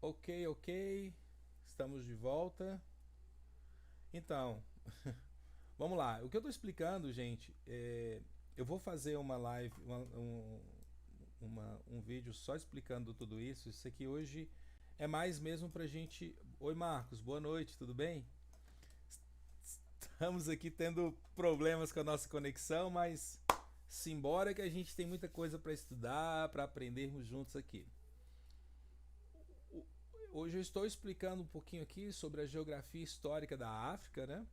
Ok, ok. Estamos de volta. Então, vamos lá. O que eu estou explicando, gente, eu vou fazer uma live, um vídeo só explicando tudo isso. Isso aqui hoje é mais mesmo pra gente. Oi, Marcos, boa noite, tudo bem? Estamos aqui tendo problemas com a nossa conexão, mas simbora que a gente tem muita coisa para estudar, para aprendermos juntos aqui. Hoje eu estou explicando um pouquinho aqui sobre a geografia histórica da África, né?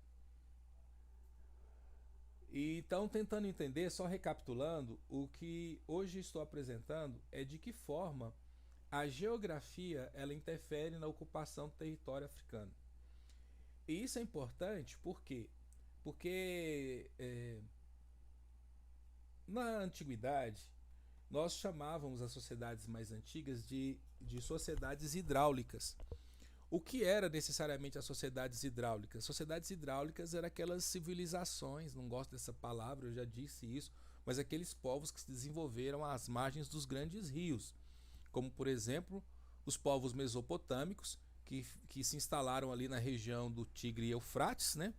E então tentando entender, só recapitulando, o que hoje estou apresentando é de que forma a geografia ela interfere na ocupação do território africano. E isso é importante por quê? Porque na antiguidade nós chamávamos as sociedades mais antigas de sociedades hidráulicas. O que era necessariamente as sociedades hidráulicas? Sociedades hidráulicas eram aquelas civilizações, não gosto dessa palavra, eu já disse isso, mas aqueles povos que se desenvolveram às margens dos grandes rios, como por exemplo os povos mesopotâmicos, que se instalaram ali na região do Tigre e Eufrates, né?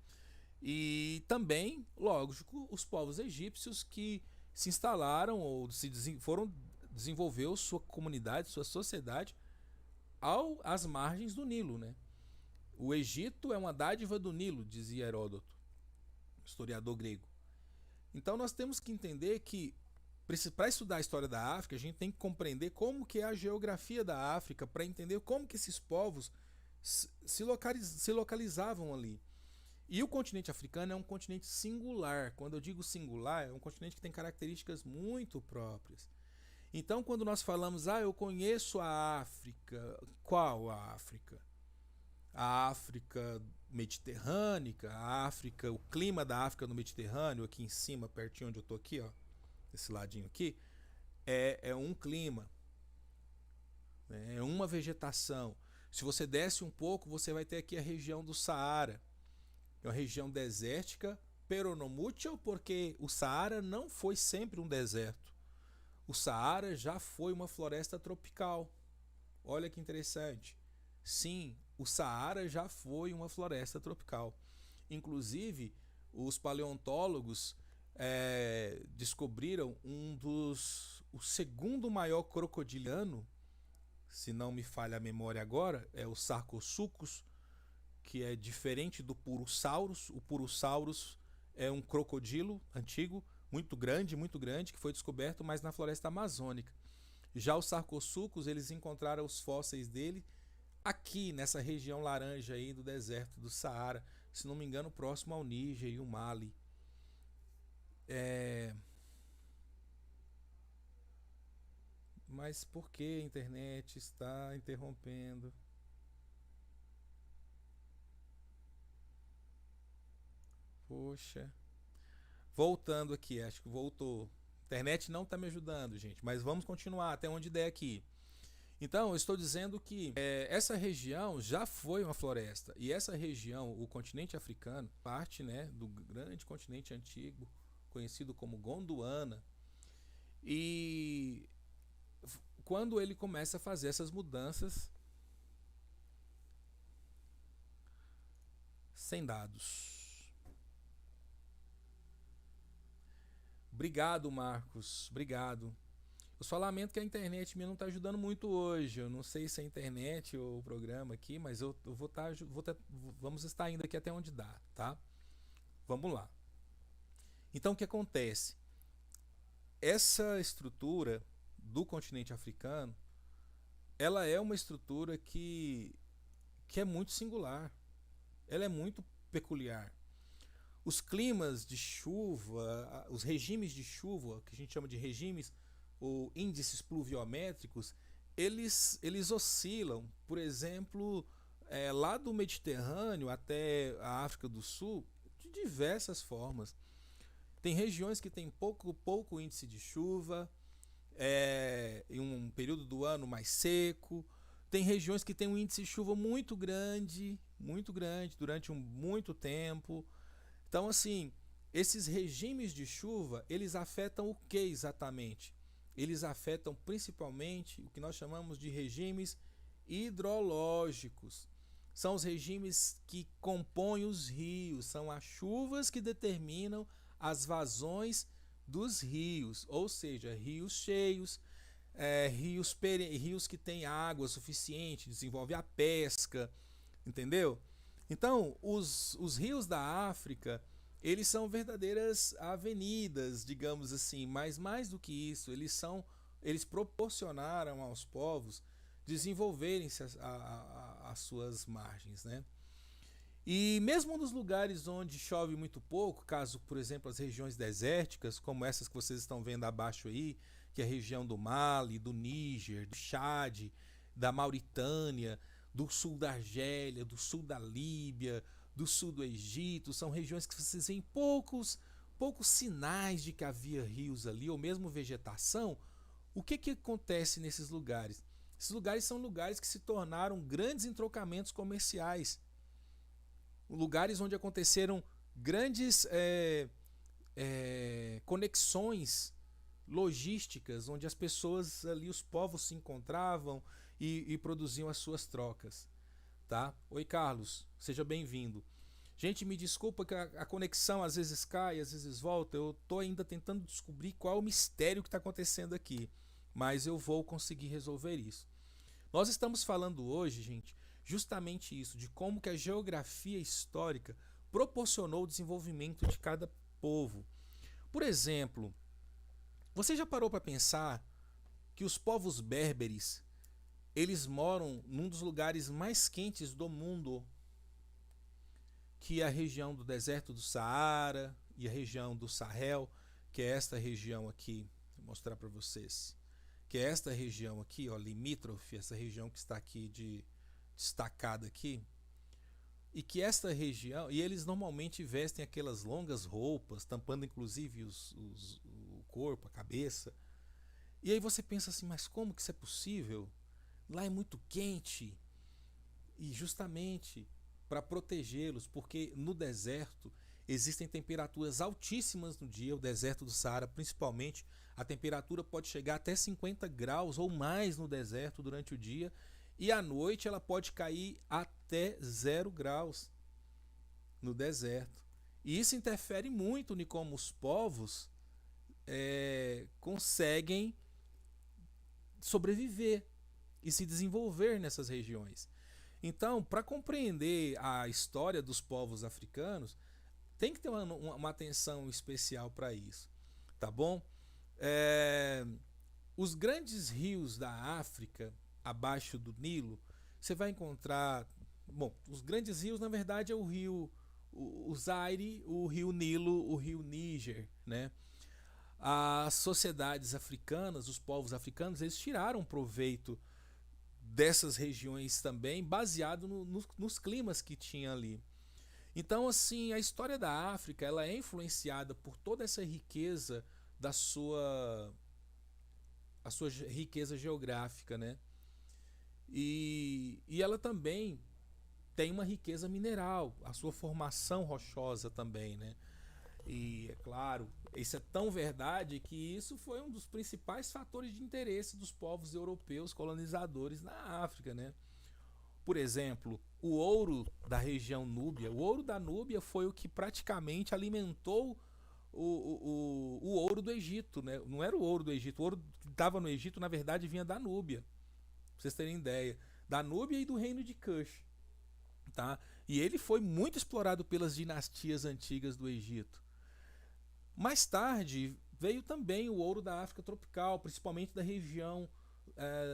E também, lógico, os povos egípcios que se instalaram ou foram desenvolver sua comunidade, sua sociedade às margens do Nilo, né? O Egito é uma dádiva do Nilo, dizia Heródoto, historiador grego. Então nós temos que entender que para estudar a história da África, a gente tem que compreender como que é a geografia da África para entender como que esses povos se localizavam ali. E o continente africano é um continente singular. Quando eu digo singular, é um continente que tem características muito próprias. Então, quando nós falamos, eu conheço a África, qual a África? A África mediterrânea, a África, o clima da África no Mediterrâneo, aqui em cima, pertinho onde eu estou aqui, ó, esse ladinho aqui, é um clima, né, é uma vegetação. Se você desce um pouco, você vai ter aqui a região do Saara, é uma região desértica, peronomútil, porque o Saara não foi sempre um deserto. O Saara já foi uma floresta tropical. Olha que interessante. Sim, o Saara já foi uma floresta tropical. Inclusive, os paleontólogos descobriram o segundo maior crocodiliano, se não me falha a memória agora, é o Sarcosuchus, que é diferente do Purosaurus. O Purosaurus é um crocodilo antigo, muito grande, que foi descoberto mais na floresta amazônica. Já os Sarcosuchus, eles encontraram os fósseis dele aqui nessa região laranja aí do deserto do Saara, se não me engano, próximo ao Níger e o Mali. É... Mas por que a internet está interrompendo? Poxa. Voltando aqui, acho que voltou. A internet não está me ajudando, gente, mas vamos continuar até onde der aqui. Então, eu estou dizendo que essa região já foi uma floresta. E essa região, o continente africano, parte, né, do grande continente antigo, conhecido como Gondwana. E quando ele começa a fazer essas mudanças sem dados. Obrigado, Marcos. Obrigado. Eu só lamento que a internet minha não está ajudando muito hoje. Eu não sei se é a internet ou o programa aqui, mas eu vou estar, vamos estar indo aqui até onde dá, tá? Vamos lá. Então o que acontece? Essa estrutura do continente africano, ela é uma estrutura que é muito singular. Ela é muito peculiar. Os climas de chuva, os regimes de chuva, que a gente chama de regimes ou índices pluviométricos, eles oscilam. Por exemplo, lá do Mediterrâneo até a África do Sul, de diversas formas. Tem regiões que tem pouco índice de chuva, em um período do ano mais seco. Tem regiões que tem um índice de chuva muito grande, durante muito tempo. Então, assim, esses regimes de chuva, eles afetam o que exatamente? Eles afetam principalmente o que nós chamamos de regimes hidrológicos. São os regimes que compõem os rios, são as chuvas que determinam as vazões dos rios, ou seja, rios cheios, rios que têm água suficiente, desenvolve a pesca, entendeu? Então, os rios da África, eles são verdadeiras avenidas, digamos assim, mas mais do que isso, eles proporcionaram aos povos desenvolverem-se as suas margens, né? E mesmo nos lugares onde chove muito pouco, caso, por exemplo, as regiões desérticas, como essas que vocês estão vendo abaixo aí, que é a região do Mali, do Níger, do Chad, da Mauritânia, do sul da Argélia, do sul da Líbia, do sul do Egito, são regiões que vocês veem poucos sinais de que havia rios ali, ou mesmo vegetação. O que acontece nesses lugares? Esses lugares são lugares que se tornaram grandes entrocamentos comerciais, lugares onde aconteceram grandes conexões logísticas, onde as pessoas ali, os povos se encontravam e produziam as suas trocas. Tá? Oi, Carlos, seja bem-vindo. Gente, me desculpa que a conexão às vezes cai, às vezes volta. Eu estou ainda tentando descobrir qual é o mistério que está acontecendo aqui, mas eu vou conseguir resolver isso. Nós estamos falando hoje, gente, justamente isso, de como que a geografia histórica proporcionou o desenvolvimento de cada povo. Por exemplo, você já parou para pensar que os povos berberes, eles moram num dos lugares mais quentes do mundo, que é a região do deserto do Saara e a região do Sahel, que é esta região aqui, vou mostrar para vocês, que é esta região aqui, ó, limítrofe, essa região que está aqui destacada aqui, e que esta região, e eles normalmente vestem aquelas longas roupas, tampando inclusive o corpo, a cabeça. E aí você pensa assim, mas como que isso é possível? Lá é muito quente. E justamente para protegê-los, porque no deserto existem temperaturas altíssimas no dia, o deserto do Saara principalmente, a temperatura pode chegar até 50 graus ou mais no deserto durante o dia, e à noite ela pode cair até 0 graus no deserto. E isso interfere muito em como os povos conseguem sobreviver e se desenvolver nessas regiões. Então, para compreender a história dos povos africanos, tem que ter uma atenção especial para isso, tá bom? Os grandes rios da África, abaixo do Nilo, você vai encontrar... Bom, os grandes rios, na verdade, é o rio o Zaire, o rio Nilo, o rio Níger, né? As sociedades africanas, os povos africanos, eles tiraram proveito dessas regiões também, baseado nos climas que tinha ali. Então, assim, a história da África, ela é influenciada por toda essa riqueza da sua riqueza geográfica, né? E ela também tem uma riqueza mineral, a sua formação rochosa também, né? E é claro, isso é tão verdade que isso foi um dos principais fatores de interesse dos povos europeus colonizadores na África, né? Por exemplo, o ouro da região Núbia, o ouro da Núbia foi o que praticamente alimentou o ouro do Egito, né? Não era o ouro do Egito, o ouro que estava no Egito, na verdade, vinha da Núbia, pra vocês terem ideia, da Núbia e do reino de Kush, tá? E ele foi muito explorado pelas dinastias antigas do Egito. Mais tarde veio também o ouro da África tropical, principalmente da região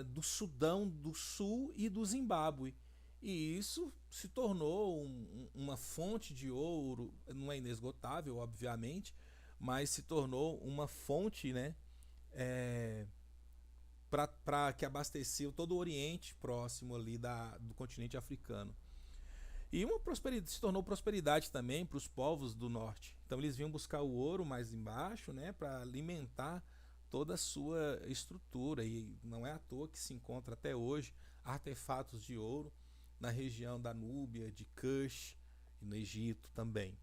do Sudão do Sul e do Zimbábue. E isso se tornou uma fonte de ouro, não é inesgotável, obviamente, mas se tornou uma fonte, né, para que abasteceu todo o Oriente Próximo ali do continente africano. E uma prosperidade, se tornou prosperidade também para os povos do norte. Então eles vinham buscar o ouro mais embaixo, né, para alimentar toda a sua estrutura. E não é à toa que se encontra até hoje artefatos de ouro na região da Núbia, de Kush e no Egito também.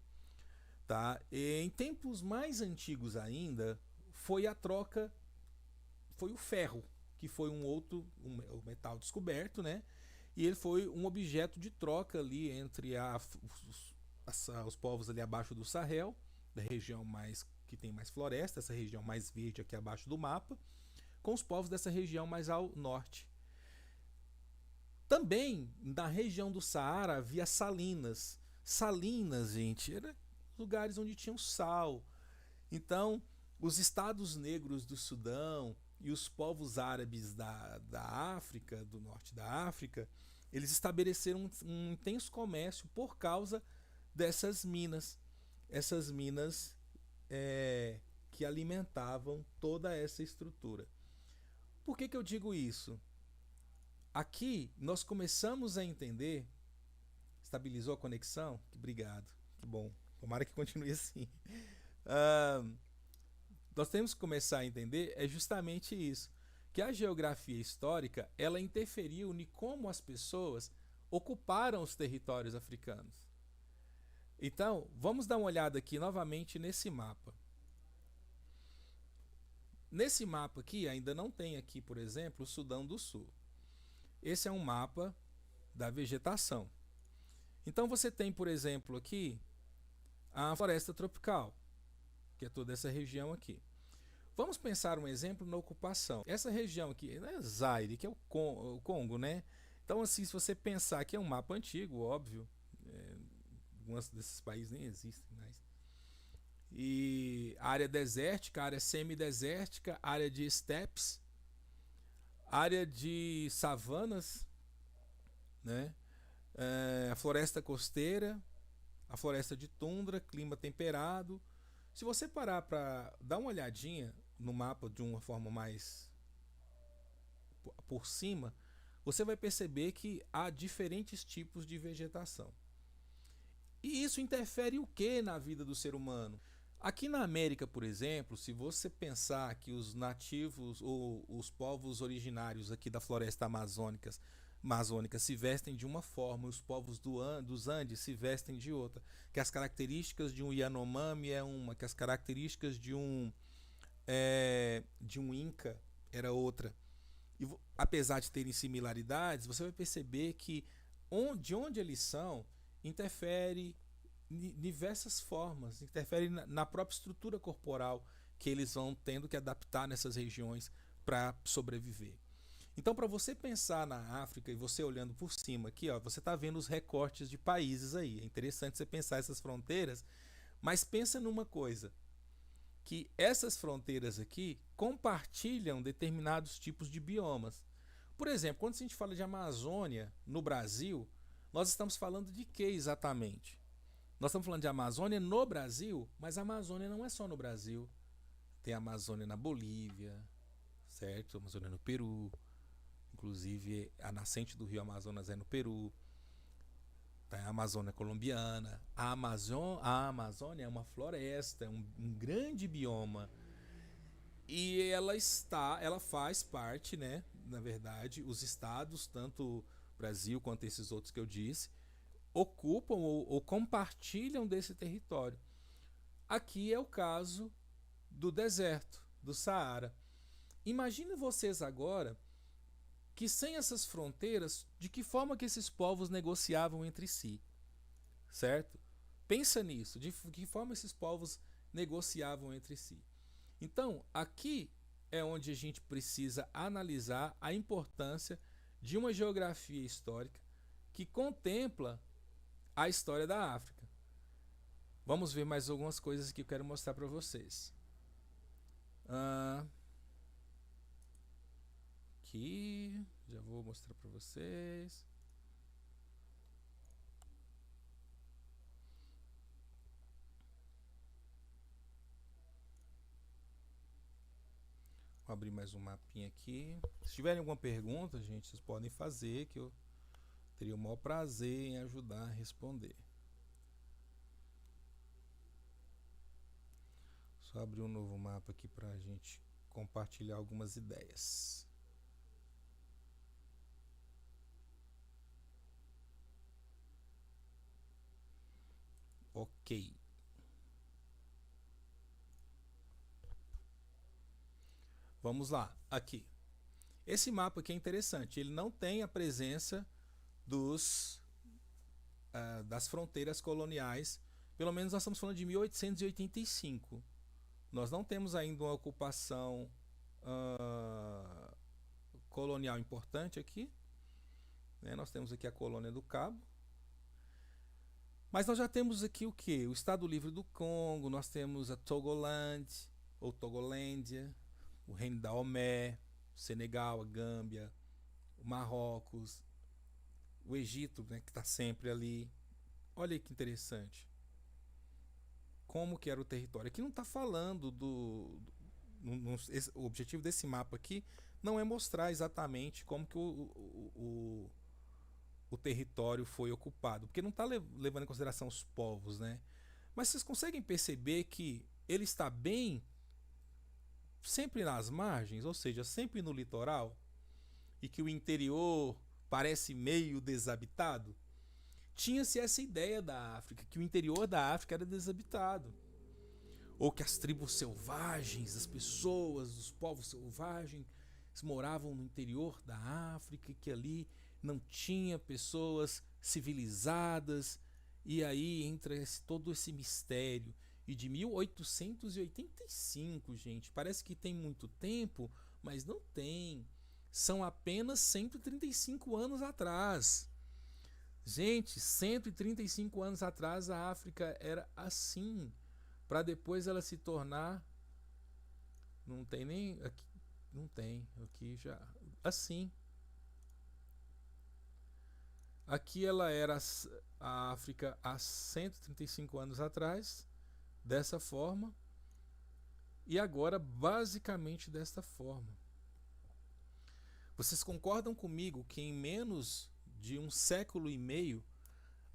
Tá? E em tempos mais antigos ainda, foi a troca, foi o ferro. que foi um metal descoberto, né? E ele foi um objeto de troca ali entre os povos ali abaixo do Sahel, da região mais que tem mais floresta, essa região mais verde aqui abaixo do mapa, com os povos dessa região mais ao norte. Também na região do Saara havia salinas. Salinas, gente, eram lugares onde tinham sal. Então, os estados negros do Sudão e os povos árabes da África, do norte da África, eles estabeleceram um intenso comércio por causa dessas minas. Essas minas que alimentavam toda essa estrutura. Por que eu digo isso? Aqui nós começamos a entender. Estabilizou a conexão? Obrigado, que bom. Tomara que continue assim. Nós temos que começar a entender justamente isso, que a geografia histórica ela interferiu em como as pessoas ocuparam os territórios africanos. Então, vamos dar uma olhada aqui novamente nesse mapa. Nesse mapa aqui, ainda não tem aqui, por exemplo, o Sudão do Sul. Esse é um mapa da vegetação. Então você tem, por exemplo, aqui a floresta tropical, que é toda essa região aqui. Vamos pensar um exemplo na ocupação. Essa região aqui, né, Zaire, que é o Congo, né? Então, assim, se você pensar que é um mapa antigo, óbvio, alguns desses países nem existem mais. E área desértica, área semidesértica, área de estepes, área de savanas, né? A floresta costeira, a floresta de tundra, clima temperado. Se você parar para dar uma olhadinha no mapa de uma forma mais por cima, você vai perceber que há diferentes tipos de vegetação. E isso interfere o que na vida do ser humano? Aqui na América, por exemplo, se você pensar que os nativos ou os povos originários aqui da floresta amazônica se vestem de uma forma, os povos dos Andes se vestem de outra, que as características de um Yanomami é uma, que as características de um Inca era outra. E apesar de terem similaridades, você vai perceber que de onde eles são interfere em diversas formas, interfere na própria estrutura corporal que eles vão tendo que adaptar nessas regiões para sobreviver. Então, para você pensar na África e você olhando por cima aqui, ó, você está vendo os recortes de países aí. É interessante você pensar essas fronteiras, mas pensa numa coisa, que essas fronteiras aqui compartilham determinados tipos de biomas. Por exemplo, quando a gente fala de Amazônia no Brasil, nós estamos falando de que exatamente? Nós estamos falando de Amazônia no Brasil, mas a Amazônia não é só no Brasil. Tem a Amazônia na Bolívia, certo? A Amazônia no Peru. Inclusive, a nascente do rio Amazonas é no Peru. Tem a Amazônia colombiana. A Amazônia é uma floresta, é um grande bioma. E ela faz parte, né? Na verdade, os estados, tanto o Brasil quanto esses outros que eu disse, ocupam ou compartilham desse território. Aqui é o caso do deserto, do Saara. Imagine vocês agora que sem essas fronteiras, de que forma que esses povos negociavam entre si, certo? Pensa nisso, de que forma esses povos negociavam entre si. Então, aqui é onde a gente precisa analisar a importância de uma geografia histórica que contempla a história da África. Vamos ver mais algumas coisas que eu quero mostrar para vocês. Aqui, já vou mostrar para vocês. Vou abrir mais um mapinha aqui. Se tiverem alguma pergunta, gente, vocês podem fazer, que eu teria o maior prazer em ajudar a responder. Só abrir um novo mapa aqui para a gente compartilhar algumas ideias. Ok. Vamos lá, aqui. Esse mapa aqui é interessante, ele não tem a presença das fronteiras coloniais, pelo menos nós estamos falando de 1885. Nós não temos ainda uma ocupação colonial importante aqui, né? Nós temos aqui a colônia do Cabo, mas nós já temos aqui o que? O Estado Livre do Congo, nós temos a Togoland, ou Togolândia, o Reino da Omé, o Senegal, a Gâmbia, o Marrocos, o Egito, né, que está sempre ali. Olha aí que interessante. Como que era o território. Aqui não está falando o objetivo desse mapa aqui não é mostrar exatamente como que o território foi ocupado, porque não está levando em consideração os povos, né? Mas vocês conseguem perceber que ele está bem sempre nas margens, ou seja, sempre no litoral, e que o interior parece meio desabitado? Tinha-se essa ideia da África, que o interior da África era desabitado, ou que as tribos selvagens, as pessoas, os povos selvagens moravam no interior da África, que ali não tinha pessoas civilizadas, e aí entra todo esse mistério. E de 1885, gente, parece que tem muito tempo, mas não tem. São apenas 135 anos atrás. Gente, 135 anos atrás a África era assim, para depois ela se tornar, não tem nem aqui, não tem aqui já assim. Aqui ela era a África há 135 anos atrás, dessa forma, e agora basicamente desta forma. Vocês concordam comigo que em menos de um século e meio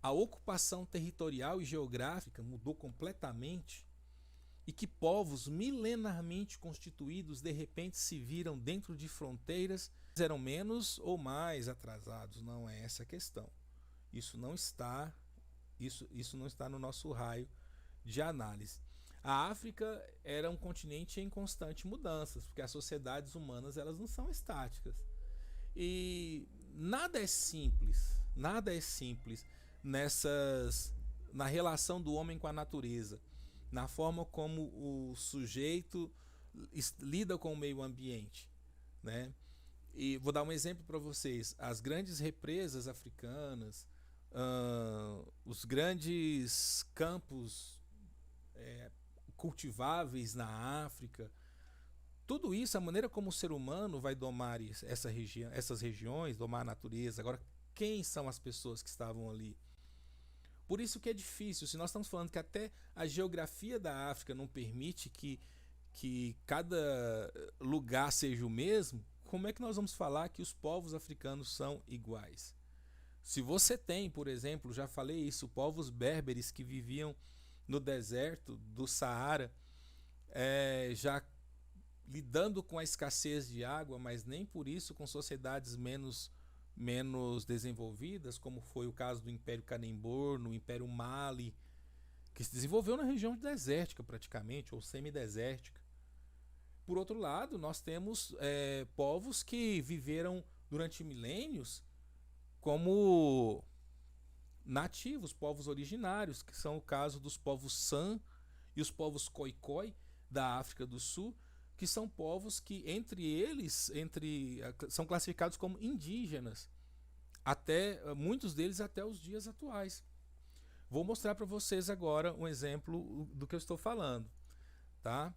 a ocupação territorial e geográfica mudou completamente e que povos milenarmente constituídos de repente se viram dentro de fronteiras eram menos ou mais atrasados? Não é essa a questão. Isso não está no nosso raio de análise. A África era um continente em constante mudanças, porque as sociedades humanas elas não são estáticas. E nada é simples na relação do homem com a natureza, na forma como o sujeito lida com o meio ambiente, né? E vou dar um exemplo para vocês. As grandes represas africanas, os grandes campos cultiváveis na África, tudo isso, a maneira como o ser humano vai domar essas regiões, domar a natureza. Agora, quem são as pessoas que estavam ali? Por isso que é difícil. Se nós estamos falando que até a geografia da África não permite que cada lugar seja o mesmo, como é que nós vamos falar que os povos africanos são iguais? Se você tem, por exemplo, já falei isso, povos berberes que viviam no deserto do Saara, já lidando com a escassez de água, mas nem por isso com sociedades menos desenvolvidas, como foi o caso do Império Canembor, no Império Mali, que se desenvolveu na região desértica praticamente, ou semidesértica. Por outro lado, nós temos povos que viveram durante milênios como nativos, povos originários, que são o caso dos povos San e os povos Khoikhoi da África do Sul, que são povos que são classificados como indígenas, muitos deles até os dias atuais. Vou mostrar para vocês agora um exemplo do que eu estou falando, tá?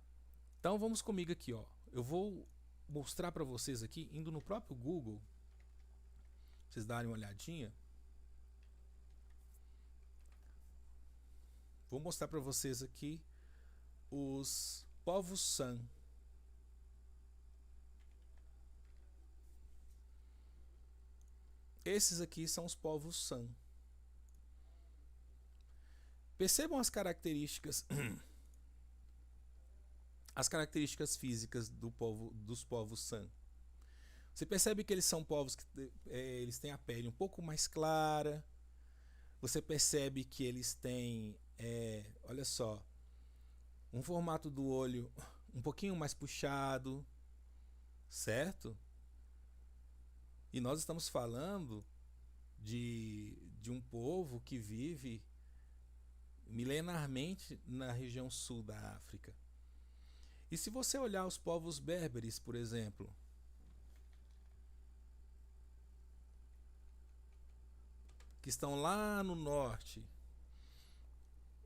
Então vamos comigo aqui, ó. Eu vou mostrar para vocês aqui, indo no próprio Google, pra vocês darem uma olhadinha. Vou mostrar para vocês aqui os povos San. Esses aqui são os povos San. Percebam as características físicas dos povos San. Você percebe que eles são povos que eles têm a pele um pouco mais clara. Você percebe que eles têm, olha só, um formato do olho um pouquinho mais puxado, certo? E nós estamos falando de um povo que vive milenarmente na região sul da África. E se você olhar os povos berberes, por exemplo, que estão lá no norte,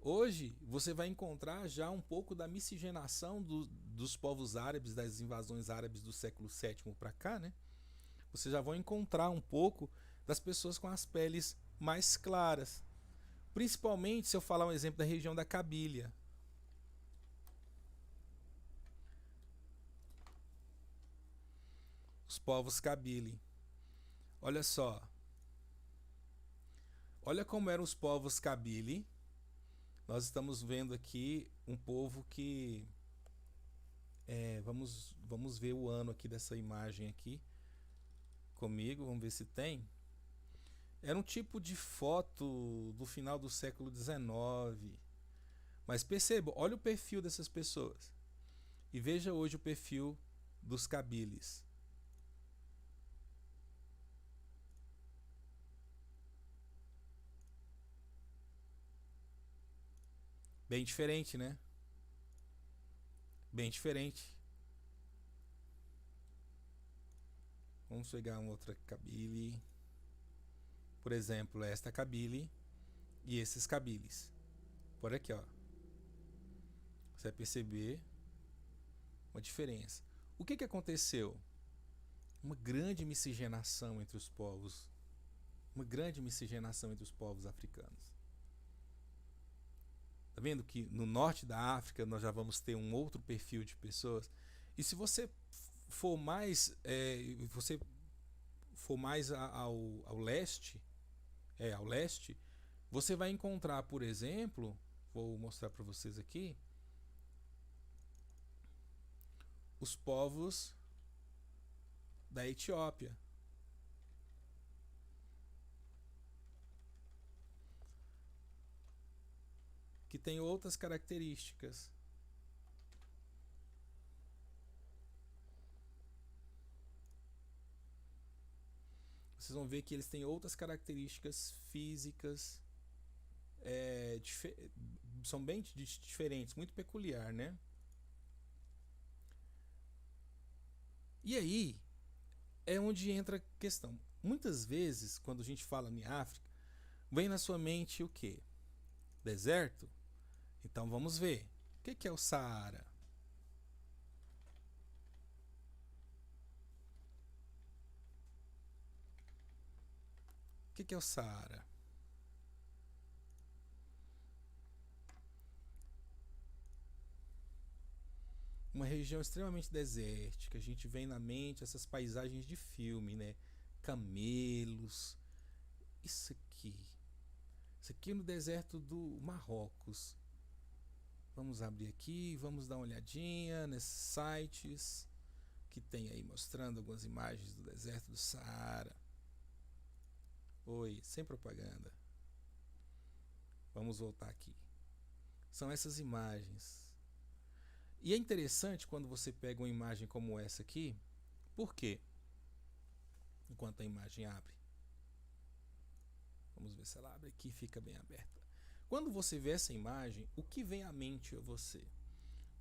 hoje você vai encontrar já um pouco da miscigenação dos povos árabes, das invasões árabes do século VII para cá, né? Você já vai encontrar um pouco das pessoas com as peles mais claras. Principalmente se eu falar um exemplo da região da Cabília. Os povos Kabyle. Olha só. Olha como eram os povos Kabyle. Nós estamos vendo aqui um povo que... vamos ver o ano aqui dessa imagem aqui comigo. Vamos ver se tem. Era um tipo de foto do final do século XIX. Mas perceba, olha o perfil dessas pessoas. E veja hoje o perfil dos Kabyles. Bem diferente, né? Bem diferente. Vamos pegar uma outra Kabyle. Por exemplo, esta Kabyle e esses Kabyles. Por aqui, ó. Você vai perceber uma diferença. O que aconteceu? Uma grande miscigenação entre os povos. Uma grande miscigenação entre os povos africanos. Tá vendo que no norte da África nós já vamos ter um outro perfil de pessoas? E se você for mais, ao leste, você vai encontrar, por exemplo, vou mostrar para vocês aqui, os povos da Etiópia. Que tem outras características. Vocês vão ver que eles têm outras características físicas, são bem diferentes, muito peculiar, né? E aí é onde entra a questão. Muitas vezes, quando a gente fala em África, vem na sua mente o quê? Deserto? Então vamos ver. O que é o Saara? O que é o Saara? Uma região extremamente desértica. A gente vem na mente essas paisagens de filme, né? Camelos. Isso aqui. Isso aqui é no deserto do Marrocos. Vamos abrir aqui, vamos dar uma olhadinha nesses sites que tem aí mostrando algumas imagens do deserto do Saara. Oi, sem propaganda. Vamos voltar aqui. São essas imagens. E é interessante quando você pega uma imagem como essa aqui. Por quê? Enquanto a imagem abre. Vamos ver se ela abre aqui e fica bem aberta. Quando você vê essa imagem, o que vem à mente a você?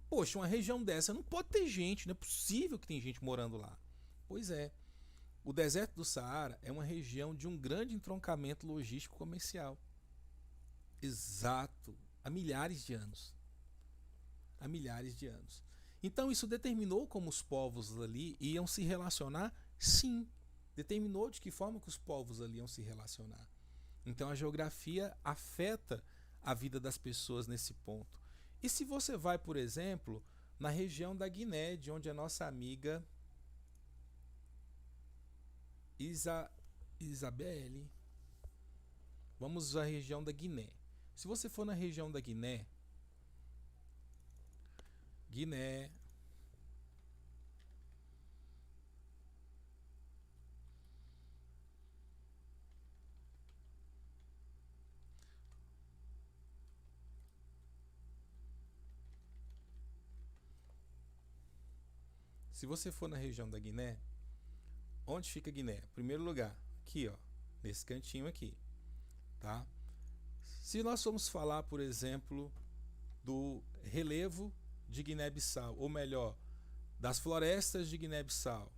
Poxa, uma região dessa não pode ter gente, não é possível que tem gente morando lá. Pois é, o deserto do Saara é uma região de um grande entroncamento logístico comercial. Exato, há milhares de anos. Há milhares de anos. Então isso determinou como os povos ali iam se relacionar? Sim, determinou de que forma que os povos ali iam se relacionar. Então a geografia afeta a vida das pessoas nesse ponto. E se você vai, por exemplo, na região da Guiné, de onde a nossa amiga Isabelle, vamos à região da Guiné. Se você for na região da Guiné, se você for na região da Guiné, Onde fica Guiné? Primeiro lugar, aqui, ó, nesse cantinho aqui, tá? Se nós formos falar, por exemplo, do relevo de Guiné-Bissau, ou melhor, das florestas de Guiné-Bissau,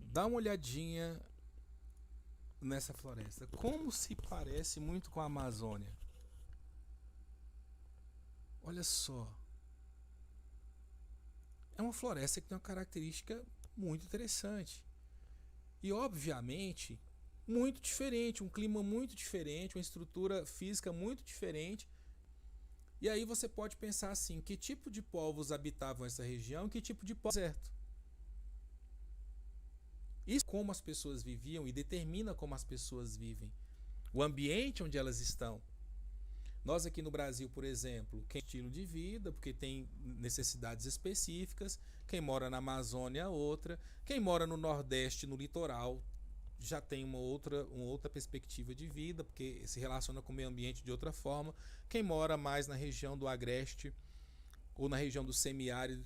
dá uma olhadinha nessa floresta. Como se parece muito com a Amazônia. Olha só. É uma floresta que tem uma característica muito interessante. E, obviamente, muito diferente, um clima muito diferente, uma estrutura física muito diferente. E aí você pode pensar assim, que tipo de povos habitavam essa região, que tipo de povo deserto. Isso como as pessoas viviam e determina como as pessoas vivem. O ambiente onde elas estão. Nós aqui no Brasil, por exemplo, tem estilo de vida, porque tem necessidades específicas. Quem mora na Amazônia, outra. Quem mora no Nordeste, no litoral, já tem uma outra perspectiva de vida, porque se relaciona com o meio ambiente de outra forma. Quem mora mais na região do Agreste ou na região do semiárido,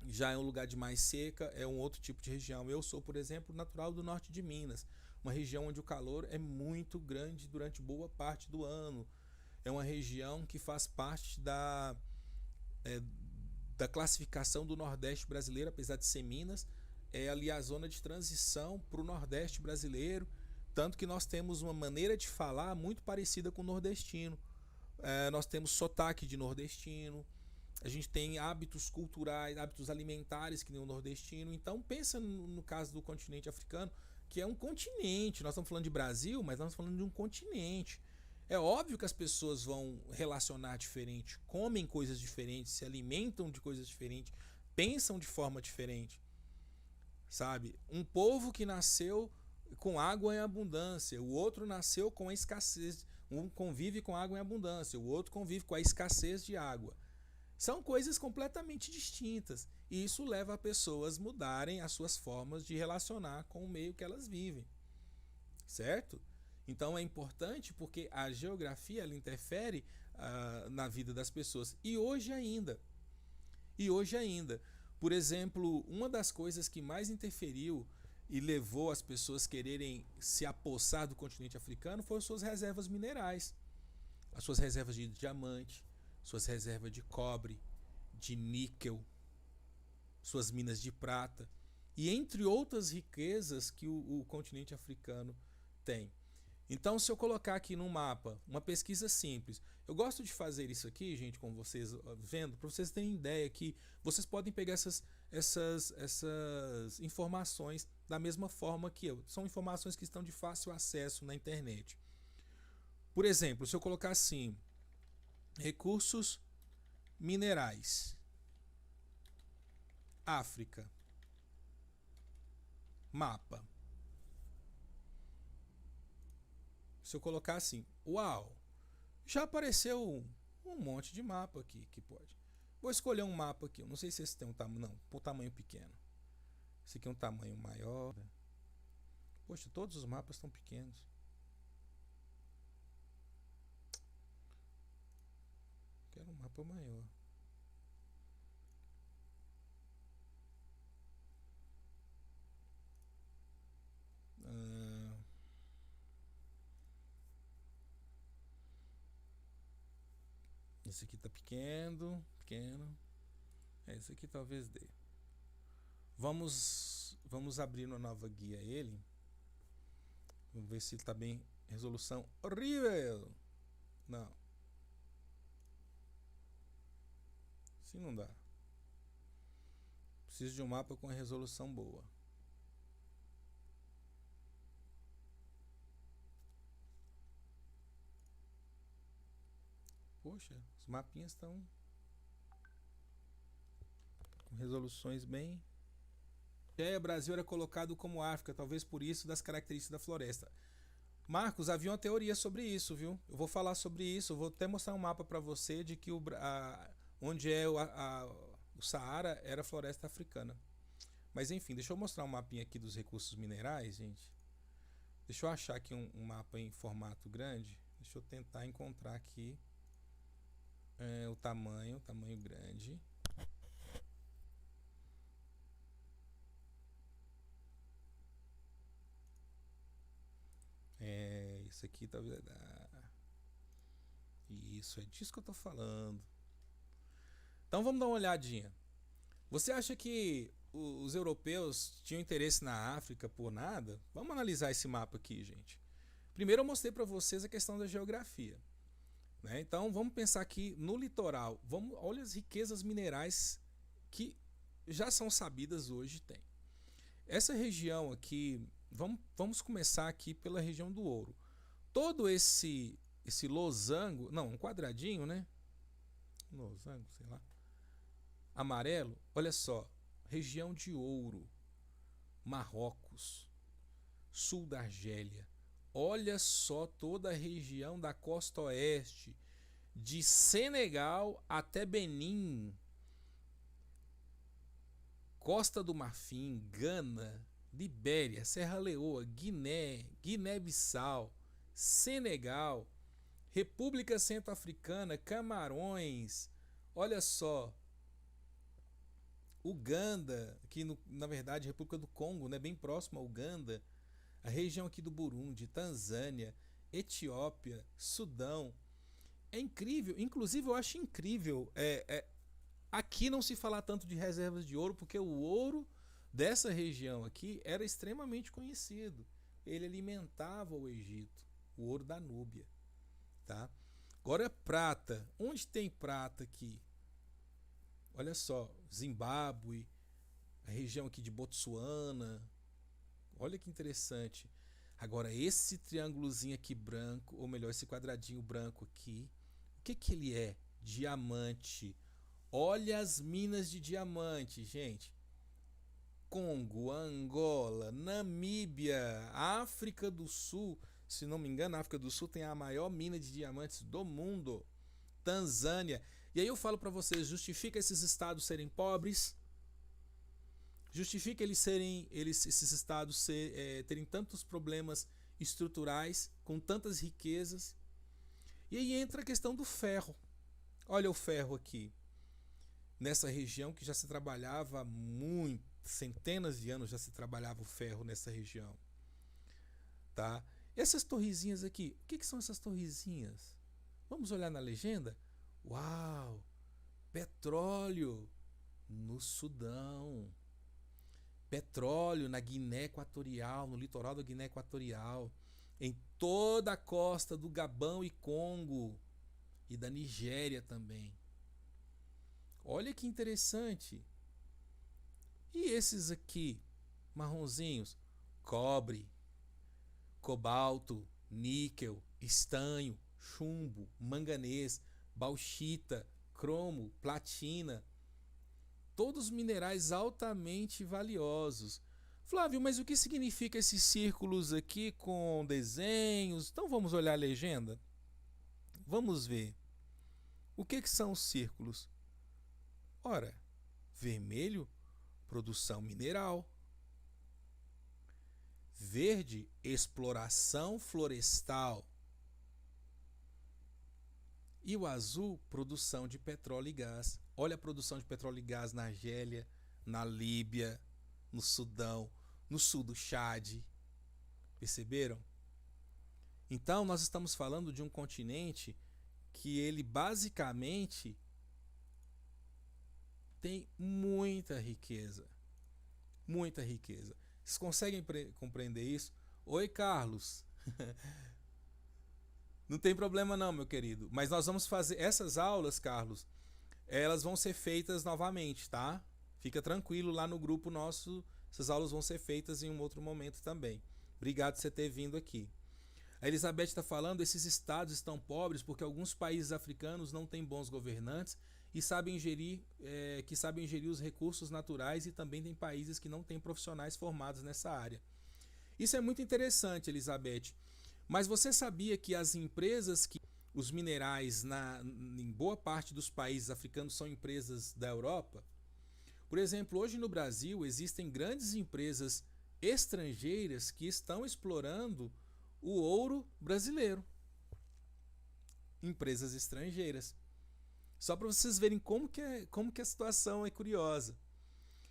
já é um lugar de mais seca, é um outro tipo de região. Eu sou, por exemplo, natural do norte de Minas, uma região onde o calor é muito grande durante boa parte do ano. É uma região que faz parte da classificação do Nordeste brasileiro, apesar de ser Minas, é ali a zona de transição para o Nordeste brasileiro, tanto que nós temos uma maneira de falar muito parecida com o nordestino. Nós temos sotaque de nordestino, a gente tem hábitos culturais, hábitos alimentares que nem o nordestino. Então pensa no caso do continente africano, que é um continente. Nós estamos falando de Brasil, mas nós estamos falando de um continente. É óbvio que as pessoas vão relacionar diferente, comem coisas diferentes, se alimentam de coisas diferentes, pensam de forma diferente, sabe? Um povo que nasceu com água em abundância, o outro nasceu com a escassez, um convive com água em abundância, o outro convive com a escassez de água. São coisas completamente distintas e isso leva a pessoas mudarem as suas formas de relacionar com o meio que elas vivem, certo? Então é importante porque a geografia ela interfere na vida das pessoas. E hoje ainda, por exemplo, uma das coisas que mais interferiu e levou as pessoas quererem se apossar do continente africano foram suas reservas minerais, as suas reservas de diamante, suas reservas de cobre, de níquel, suas minas de prata e entre outras riquezas que o continente africano tem. Então, se eu colocar aqui no mapa uma pesquisa simples, eu gosto de fazer isso aqui, gente, com vocês vendo, para vocês terem ideia que vocês podem pegar essas informações da mesma forma que eu. São informações que estão de fácil acesso na internet. Por exemplo, se eu colocar assim, recursos minerais, África, mapa. Se eu colocar assim, uau, já apareceu um monte de mapa aqui que pode. Vou escolher um mapa aqui. Eu não sei se esse tem um tamanho, não, um tamanho pequeno. Esse aqui é um tamanho maior. Poxa, todos os mapas estão pequenos. Quero um mapa maior. Esse aqui tá pequeno. Esse aqui talvez dê. Vamos abrir uma nova guia a ele. Vamos ver se ele tá bem. Resolução horrível. Não. Assim não dá. Preciso de um mapa com resolução boa. Poxa, os mapinhas estão com resoluções bem. Brasil era colocado como África, talvez por isso das características da floresta. Marcos, havia uma teoria sobre isso, viu? Eu vou falar sobre isso, eu vou até mostrar um mapa para você de que onde é o Saara era floresta africana. Mas enfim, deixa eu mostrar um mapinha aqui dos recursos minerais, gente. Deixa eu achar aqui um mapa em formato grande. Deixa eu tentar encontrar aqui o tamanho grande. Isso aqui talvez. Isso, é disso que eu tô falando. Então vamos dar uma olhadinha. Você acha que os europeus tinham interesse na África por nada? Vamos analisar esse mapa aqui, gente. Primeiro eu mostrei para vocês a questão da geografia, né? Então vamos pensar aqui no litoral. Olha as riquezas minerais que já são sabidas hoje tem. Essa região aqui, vamos começar aqui pela região do ouro. Todo esse losango, não, um quadradinho, né? Losango, sei lá. Amarelo, olha só, região de ouro, Marrocos, sul da Argélia. Olha só toda a região da costa oeste, de Senegal até Benin, Costa do Marfim, Gana, Libéria, Serra Leoa, Guiné, Guiné-Bissau, Senegal, República Centro-Africana, Camarões, olha só, Uganda, que na verdade República do Congo, né, bem próximo a Uganda, a região aqui do Burundi, Tanzânia, Etiópia, Sudão. É incrível, inclusive eu acho incrível aqui não se falar tanto de reservas de ouro, porque o ouro dessa região aqui era extremamente conhecido. Ele alimentava o Egito, o ouro da Núbia. Tá? Agora prata. Onde tem prata aqui? Olha só, Zimbábue, a região aqui de Botsuana. Olha que interessante. Agora esse triângulozinho aqui branco, ou melhor, esse quadradinho branco aqui, o que ele é? Diamante. Olha as minas de diamante, gente. Congo, Angola, Namíbia, África do Sul. Se não me engano, a África do Sul tem a maior mina de diamantes do mundo. Tanzânia. E aí eu falo para vocês, justifica esses estados serem pobres? Justifica esses estados terem tantos problemas estruturais, com tantas riquezas? E aí entra a questão do ferro. Olha o ferro aqui. Nessa região que já se trabalhava muito, centenas de anos já se trabalhava o ferro nessa região. Tá? Essas torrezinhas aqui, o que são essas torrezinhas? Vamos olhar na legenda? Uau! Petróleo no Sudão. Petróleo na Guiné Equatorial, no litoral da Guiné Equatorial, em toda a costa do Gabão e Congo e da Nigéria também. Olha que interessante. E esses aqui, marronzinhos? Cobre, cobalto, níquel, estanho, chumbo, manganês, bauxita, cromo, platina. Todos minerais altamente valiosos. Flávio, mas o que significa esses círculos aqui com desenhos? Então vamos olhar a legenda? Vamos ver. O que são os círculos? Ora, vermelho, produção mineral. Verde, exploração florestal. E o azul, produção de petróleo e gás. Olha a produção de petróleo e gás na Argélia, na Líbia, no Sudão, no sul do Chad. Perceberam? Então nós estamos falando de um continente que ele basicamente tem muita riqueza. Muita riqueza. Vocês conseguem compreender isso? Oi, Carlos. Não tem problema não, meu querido. Mas nós vamos fazer essas aulas, Carlos. Elas vão ser feitas novamente, tá? Fica tranquilo lá no grupo nosso. Essas aulas vão ser feitas em um outro momento também. Obrigado por você ter vindo aqui. A Elizabeth está falando, esses estados estão pobres porque alguns países africanos não têm bons governantes e sabem gerir os recursos naturais, e também tem países que não têm profissionais formados nessa área. Isso é muito interessante, Elizabeth. Mas você sabia que as empresas que os minerais em boa parte dos países africanos são empresas da Europa? Por exemplo, hoje no Brasil existem grandes empresas estrangeiras que estão explorando o ouro brasileiro. empresas estrangeiras. Só para vocês verem como que a situação é curiosa.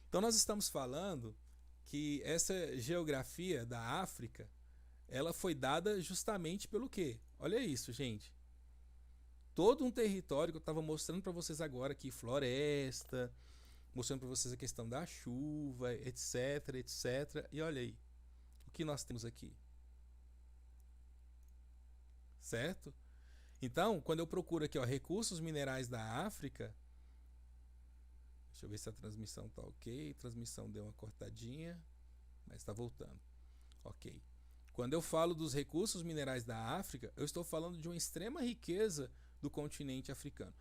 Então nós estamos falando que essa geografia da África, ela foi dada justamente pelo quê? Olha isso, gente. Todo um território que eu estava mostrando para vocês agora aqui, floresta, mostrando para vocês a questão da chuva, etc, etc. E olha aí, o que nós temos aqui. Certo? Então, quando eu procuro aqui, ó, recursos minerais da África, deixa eu ver se a transmissão tá ok. A transmissão deu uma cortadinha, mas está voltando. Ok. Quando eu falo dos recursos minerais da África, eu estou falando de uma extrema riqueza do continente africano.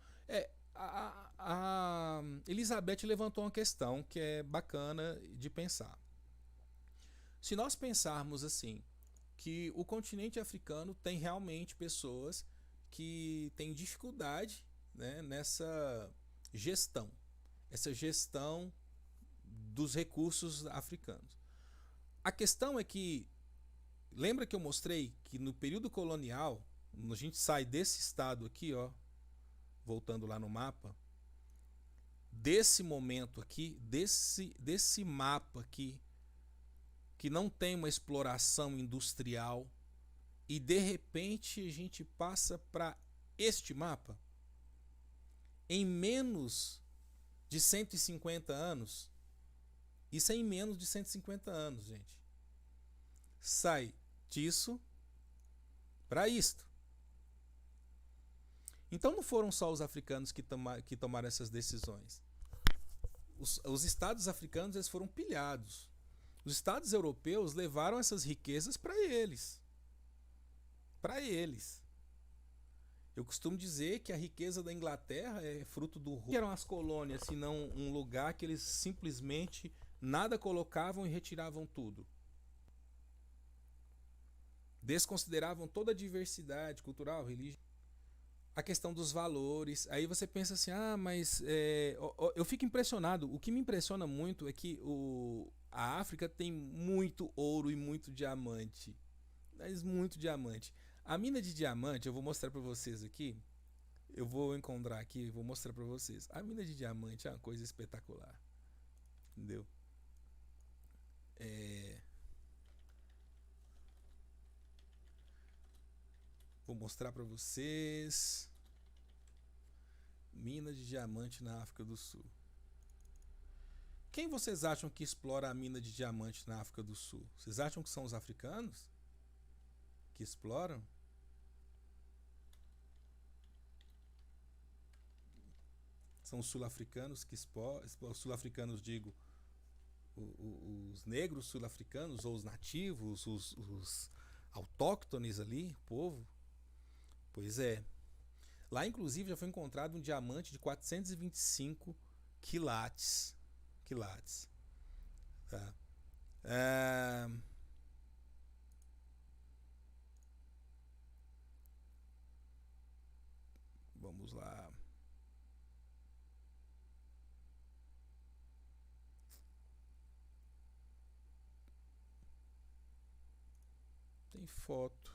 A Elizabeth levantou uma questão que é bacana de pensar. Se nós pensarmos assim, que o continente africano tem realmente pessoas que têm dificuldade, né, nessa gestão, essa gestão dos recursos africanos. A questão é que, lembra que eu mostrei que no período colonial, a gente sai desse estado aqui, ó, voltando lá no mapa, desse momento aqui, desse mapa aqui, que não tem uma exploração industrial, e de repente a gente passa para este mapa, em menos de 150 anos, isso é em menos de 150 anos, gente, sai disso para isto. Então não foram só os africanos que tomaram essas decisões. Os estados africanos, eles foram pilhados. Os estados europeus levaram essas riquezas para eles. Para eles. Eu costumo dizer que a riqueza da Inglaterra é fruto do... que eram as colônias, senão um lugar que eles simplesmente nada colocavam e retiravam tudo. Desconsideravam toda a diversidade cultural, religiosa. A questão dos valores. Aí você pensa assim, mas eu fico impressionado. O que me impressiona muito é que a África tem muito ouro e muito diamante. Mas muito diamante. A mina de diamante, eu vou mostrar para vocês aqui. Eu vou encontrar aqui e vou mostrar para vocês. A mina de diamante é uma coisa espetacular. Entendeu? Vou mostrar para vocês. Mina de diamante na África do Sul. Quem vocês acham que explora a mina de diamante na África do Sul? Vocês acham que são os africanos que exploram? São os sul-africanos que exploram? Os sul-africanos, digo, os negros sul-africanos, ou os nativos, os autóctones ali, o povo? Pois é. Lá, inclusive, já foi encontrado um diamante de 425 quilates. Tá? Vamos lá. Tem foto.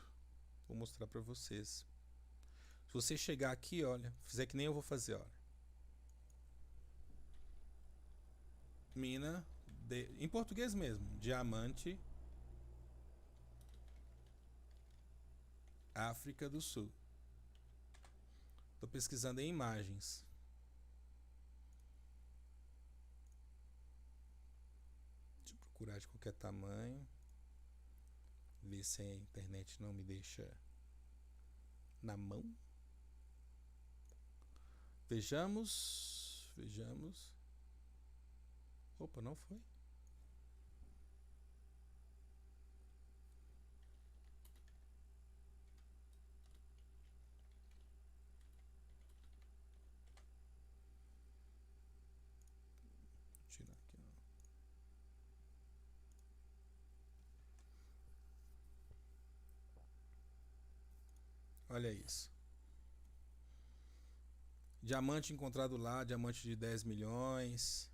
Vou mostrar para vocês. Se você chegar aqui, olha, fizer que nem eu vou fazer, olha. Mina, em português mesmo, diamante, África do Sul. Estou pesquisando em imagens. Deixa eu procurar de qualquer tamanho. Ver se a internet não me deixa na mão. Vejamos. Opa, não foi? Vou tirar aqui. Olha isso. Diamante encontrado lá, diamante de 10 milhões.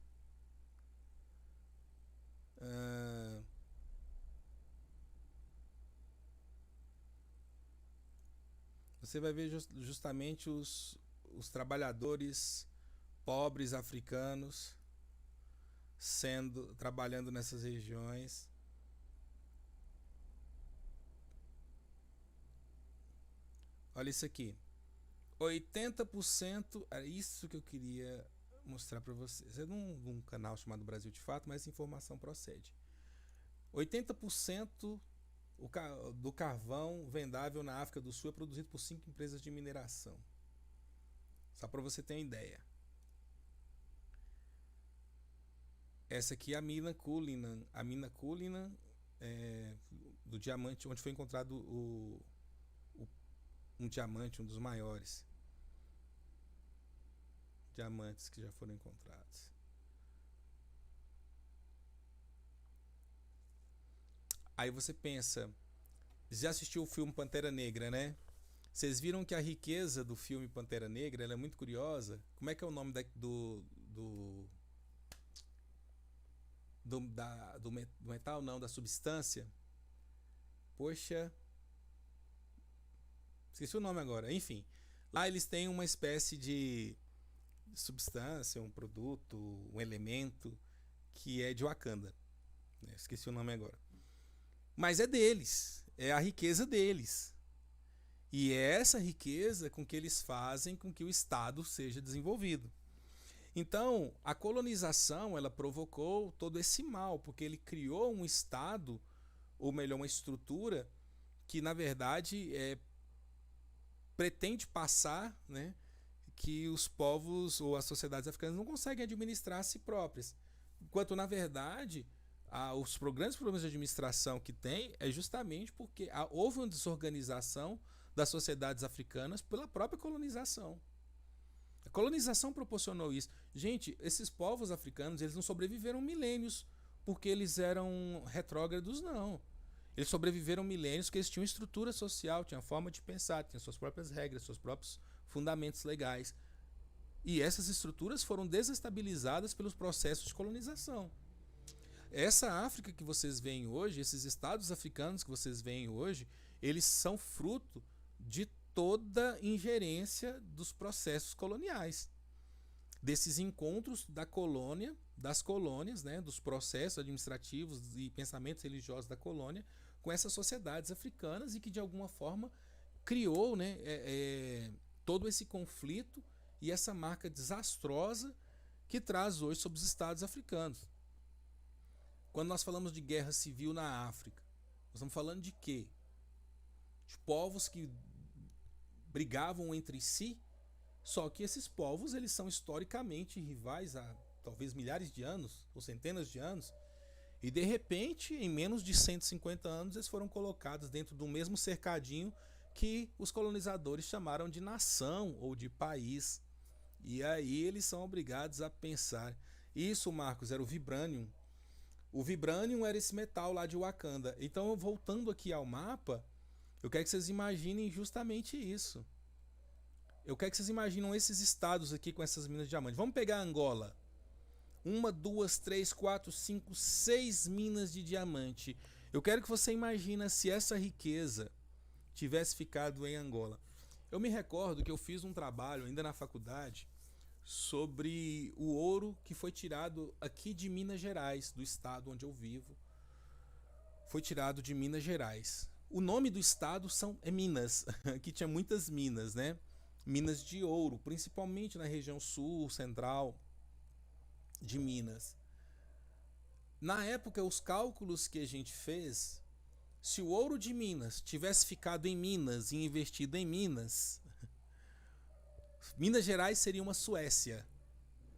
você vai ver justamente os trabalhadores pobres africanos trabalhando nessas regiões. Olha isso aqui. 80%, é isso que eu queria mostrar para vocês. É num canal chamado Brasil de Fato, mas essa informação procede. 80% do carvão vendável na África do Sul é produzido por 5 empresas de mineração. Só para você ter uma ideia. Essa aqui é a mina Cullinan. A mina Cullinan do diamante, onde foi encontrado um diamante, um dos maiores diamantes que já foram encontrados. Aí você pensa, já assistiu o filme Pantera Negra, né? Vocês viram que a riqueza do filme Pantera Negra, ela é muito curiosa. Como é que é o nome do metal? Não, da substância. Poxa, esqueci o nome agora. Enfim, lá eles têm uma espécie de substância, um produto, um elemento que é de Wakanda. Esqueci o nome agora. Mas é deles, é a riqueza deles. E é essa riqueza com que eles fazem com que o Estado seja desenvolvido. Então, a colonização, ela provocou todo esse mal, porque ele criou um Estado, ou melhor, uma estrutura que, na verdade, pretende passar, né, que os povos ou as sociedades africanas não conseguem administrar a si próprias. Enquanto, na verdade, os grandes problemas de administração que tem é justamente porque houve uma desorganização das sociedades africanas pela própria colonização. A colonização proporcionou isso. Gente, esses povos africanos, eles não sobreviveram milênios porque eles eram retrógrados, não. Eles sobreviveram milênios porque eles tinham estrutura social, tinham forma de pensar, tinham suas próprias regras, seus próprios fundamentos legais. E essas estruturas foram desestabilizadas pelos processos de colonização. Essa África que vocês veem hoje, esses estados africanos que vocês veem hoje, eles são fruto de toda ingerência dos processos coloniais, desses encontros da colônia, das colônias, né, dos processos administrativos e pensamentos religiosos da colônia com essas sociedades africanas e que de alguma forma criou, né, todo esse conflito e essa marca desastrosa que traz hoje sobre os estados africanos. Quando nós falamos de guerra civil na África, nós estamos falando de quê? De povos que brigavam entre si, só que esses povos eles são historicamente rivais há talvez milhares de anos, ou centenas de anos, e de repente, em menos de 150 anos, eles foram colocados dentro do mesmo cercadinho que os colonizadores chamaram de nação ou de país. E aí eles são obrigados a pensar. Isso, Marcos, era o vibranium. O vibranium era esse metal lá de Wakanda. Então, voltando aqui ao mapa, eu quero que vocês imaginem justamente isso. Eu quero que vocês imaginem esses estados aqui com essas minas de diamante. Vamos pegar Angola. 1, 2, 3, 4, 5, 6 minas de diamante. Eu quero que você imagine se essa riqueza tivesse ficado em Angola. Eu me recordo que eu fiz um trabalho ainda na faculdade sobre o ouro que foi tirado aqui de Minas Gerais, do estado onde eu vivo. Foi tirado de Minas Gerais. O nome do estado é Minas, que tinha muitas minas, né? Minas de ouro, principalmente na região sul, central de Minas. Na época, os cálculos que a gente fez, se o ouro de Minas tivesse ficado em Minas e investido em Minas, Minas Gerais seria uma Suécia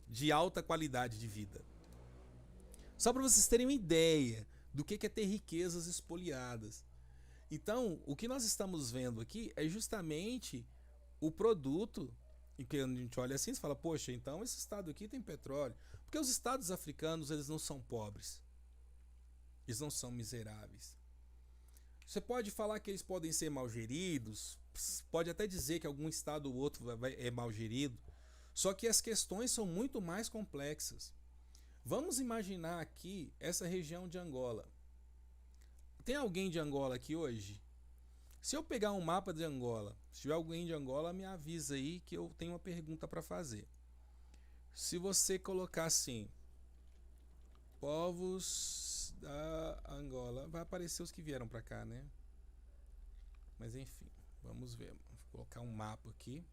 de alta qualidade de vida. Só para vocês terem uma ideia do que é ter riquezas espoliadas. Então, o que nós estamos vendo aqui é justamente o produto, e que a gente olha assim e fala, poxa, então esse estado aqui tem petróleo. Porque os estados africanos, eles não são pobres. Eles não são miseráveis. Você pode falar que eles podem ser mal geridos, pode até dizer que algum estado ou outro é mal gerido, só que as questões são muito mais complexas. Vamos imaginar aqui essa região de Angola. Tem alguém de Angola aqui hoje? Se eu pegar um mapa de Angola, se tiver alguém de Angola, me avisa aí que eu tenho uma pergunta para fazer. Se você colocar assim, povos da Angola, vai aparecer os que vieram para cá, né? Mas enfim, vamos ver. Vou colocar um mapa aqui.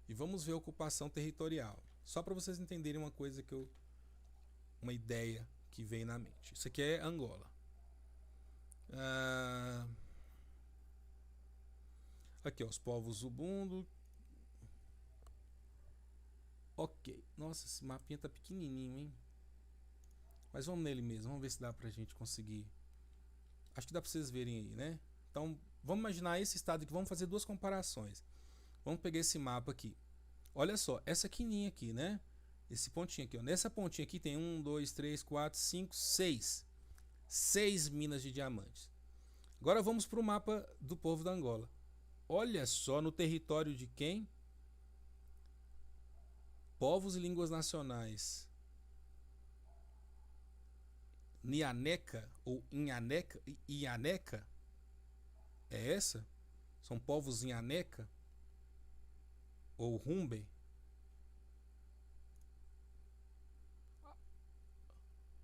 E vamos ver a ocupação territorial. Só para vocês entenderem uma coisa uma ideia que veio na mente. Isso aqui é Angola. Aqui, ó, os povos Ubundu. Ok. Nossa, esse mapinha tá pequenininho, hein? Mas vamos nele mesmo. Vamos ver se dá pra gente conseguir. Acho que dá pra vocês verem aí, né? Então, vamos imaginar esse estado aqui. Vamos fazer duas comparações. Vamos pegar esse mapa aqui. Olha só, essa quininha aqui, né? Esse pontinho aqui, ó. Nessa pontinha aqui tem 1, 2, 3, 4, 5, 6. 6 minas de diamantes. Agora vamos para o mapa do povo da Angola. Olha só no território de quem? Povos e línguas nacionais. Nianeca ou Inhaneca? Ianeca? É essa? São povos Inhaneca? Ou Rumbe?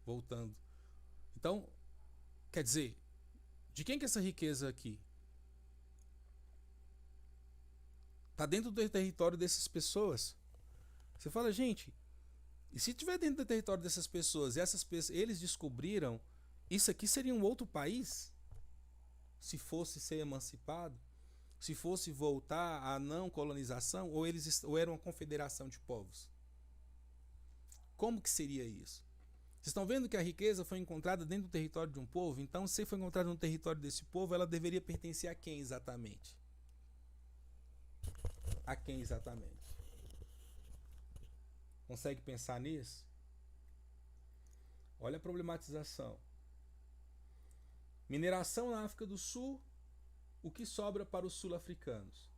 Voltando. Então, quer dizer, de quem que é essa riqueza aqui? Está dentro do território dessas pessoas. Você fala, gente, e se estiver dentro do território dessas pessoas e essas pessoas, eles descobriram, isso aqui seria um outro país? Se fosse ser emancipado? Se fosse voltar à não colonização? Ou era uma confederação de povos? Como que seria isso? Vocês estão vendo que a riqueza foi encontrada dentro do território de um povo? Então, se foi encontrada no território desse povo, ela deveria pertencer a quem exatamente? A quem exatamente? Consegue pensar nisso? Olha a problematização. Mineração na África do Sul, o que sobra para os sul-africanos?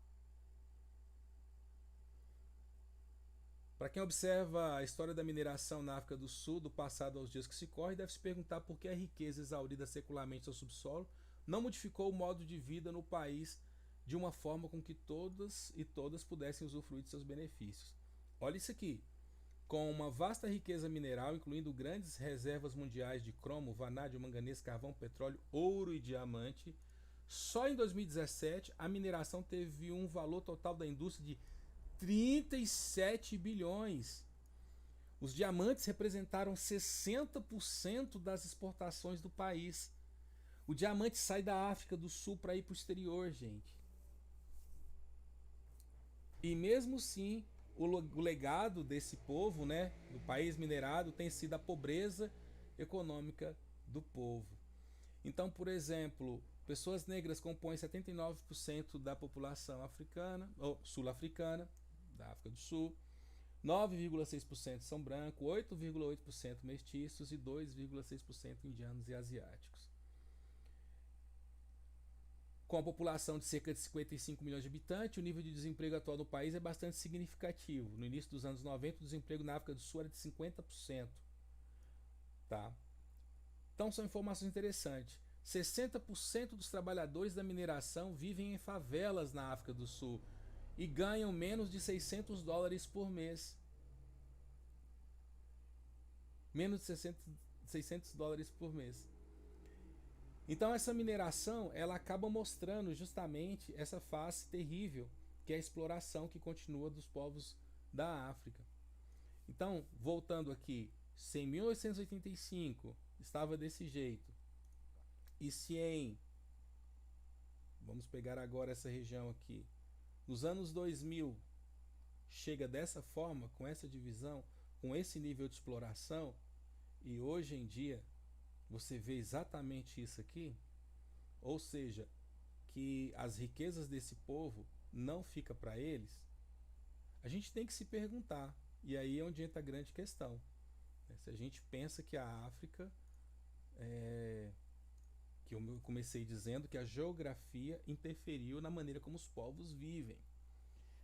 Para quem observa a história da mineração na África do Sul, do passado aos dias que se correm, deve se perguntar por que a riqueza exaurida secularmente ao subsolo não modificou o modo de vida no país de uma forma com que todas e todas pudessem usufruir de seus benefícios. Olha isso aqui. Com uma vasta riqueza mineral, incluindo grandes reservas mundiais de cromo, vanádio, manganês, carvão, petróleo, ouro e diamante, só em 2017 a mineração teve um valor total da indústria de 37 bilhões. Os diamantes representaram 60% das exportações do país. O diamante sai da África do Sul para ir para o exterior, gente. E mesmo assim, o legado desse povo, né, do país minerado, tem sido a pobreza econômica do povo. Então, por exemplo, pessoas negras compõem 79% da população africana ou sul-africana, da África do Sul. 9,6% são brancos, 8,8% mestiços e 2,6% indianos e asiáticos. Com a população de cerca de 55 milhões de habitantes, o nível de desemprego atual no país é bastante significativo. No início dos anos 90, o desemprego na África do Sul era de 50%. Tá? Então são informações interessantes. 60% dos trabalhadores da mineração vivem em favelas na África do Sul e ganham menos de $600 por mês. Menos de $600 por mês. Então essa mineração, ela acaba mostrando justamente essa face terrível, que é a exploração que continua dos povos da África. Então, voltando aqui, se em 1885 estava desse jeito, e se vamos pegar agora essa região aqui, nos anos 2000 chega dessa forma, com essa divisão, com esse nível de exploração, e hoje em dia você vê exatamente isso aqui, ou seja, que as riquezas desse povo não ficam para eles, a gente tem que se perguntar, e aí é onde entra a grande questão. Se a gente pensa que a África, que eu comecei dizendo que a geografia interferiu na maneira como os povos vivem,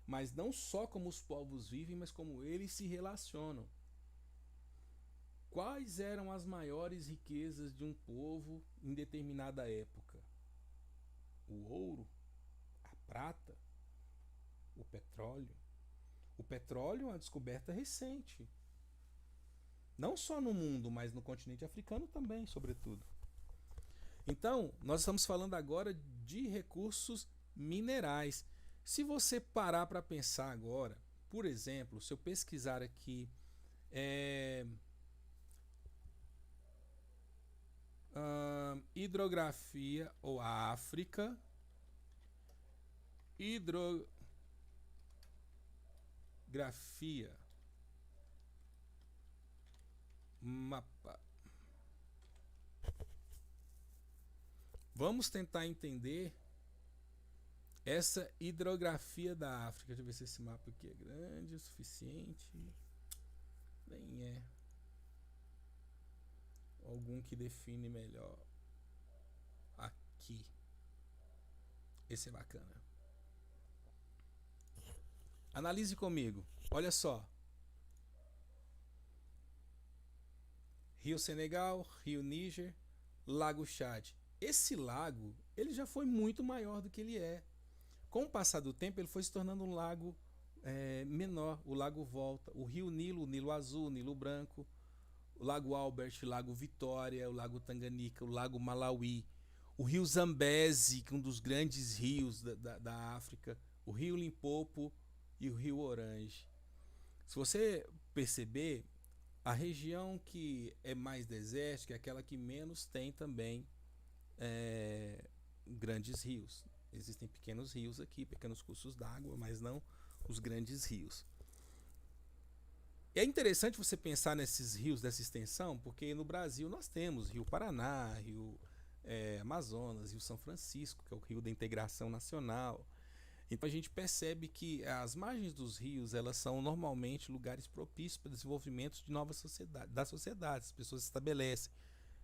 mas não só como os povos vivem, mas como eles se relacionam. Quais eram as maiores riquezas de um povo em determinada época? o ouro, a prata, o petróleo. O petróleo é uma descoberta recente. Não só no mundo, mas no continente africano também, sobretudo. Então, nós estamos falando agora de recursos minerais. Se você parar para pensar agora, por exemplo, se eu pesquisar aqui hidrografia ou a África, hidrografia, mapa. Vamos tentar entender essa hidrografia da África. Deixa eu ver se esse mapa aqui é grande o suficiente. Nem é. Algum que define melhor. Aqui. Esse é bacana. Analise comigo. Olha só. Rio Senegal, Rio Níger, Lago Chad. Esse lago, ele já foi muito maior do que ele é. Com o passar do tempo, ele foi se tornando um lago menor. O lago Volta. O Rio Nilo, o Nilo Azul, o Nilo Branco, o Lago Albert, o Lago Vitória, o Lago Tanganica, o Lago Malawi, o Rio Zambeze, que é um dos grandes rios da África, o Rio Limpopo e o Rio Orange. Se você perceber, a região que é mais desértica é aquela que menos tem também grandes rios. Existem pequenos rios aqui, pequenos cursos d'água, mas não os grandes rios. É interessante você pensar nesses rios dessa extensão, porque no Brasil nós temos Rio Paraná, Rio Amazonas, Rio São Francisco, que é o rio da integração nacional. Então a gente percebe que as margens dos rios, elas são normalmente lugares propícios para o desenvolvimento de novas sociedades, das sociedades. As pessoas se estabelecem,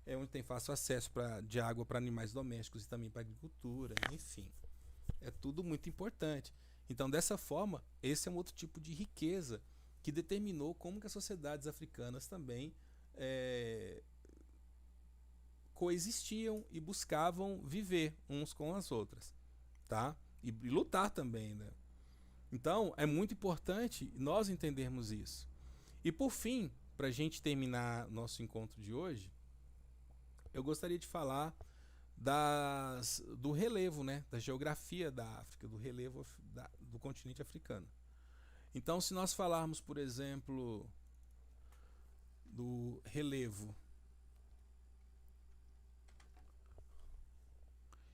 onde tem fácil acesso de água para animais domésticos e também para agricultura, enfim. É tudo muito importante. Então, dessa forma, esse é um outro tipo de riqueza que determinou como que as sociedades africanas também coexistiam e buscavam viver uns com as outras, tá? E lutar também, né? Então, é muito importante nós entendermos isso. E por fim, para a gente terminar nosso encontro de hoje, eu gostaria de falar do relevo, né? Da geografia da África, do relevo do continente africano. Então, se nós falarmos, por exemplo, do relevo,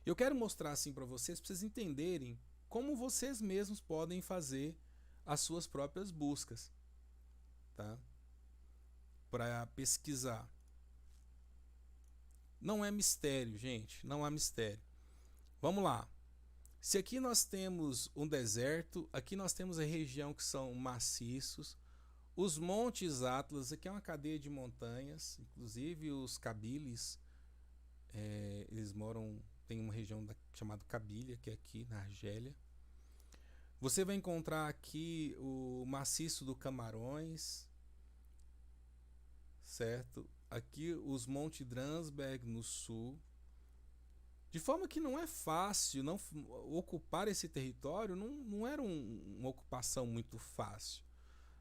eu quero mostrar assim para vocês entenderem como vocês mesmos podem fazer as suas próprias buscas, tá? Para pesquisar. Não é mistério, gente, não há mistério. Vamos lá. Se aqui nós temos um deserto, aqui nós temos a região que são maciços, os montes Atlas, aqui é uma cadeia de montanhas, inclusive os Kabyles, eles moram, tem uma região chamada Kabylia, que é aqui na Argélia. Você vai encontrar aqui o maciço do Camarões, certo? Aqui os Montes Drakensberg no sul. De forma que não é fácil, ocupar esse território não era uma ocupação muito fácil,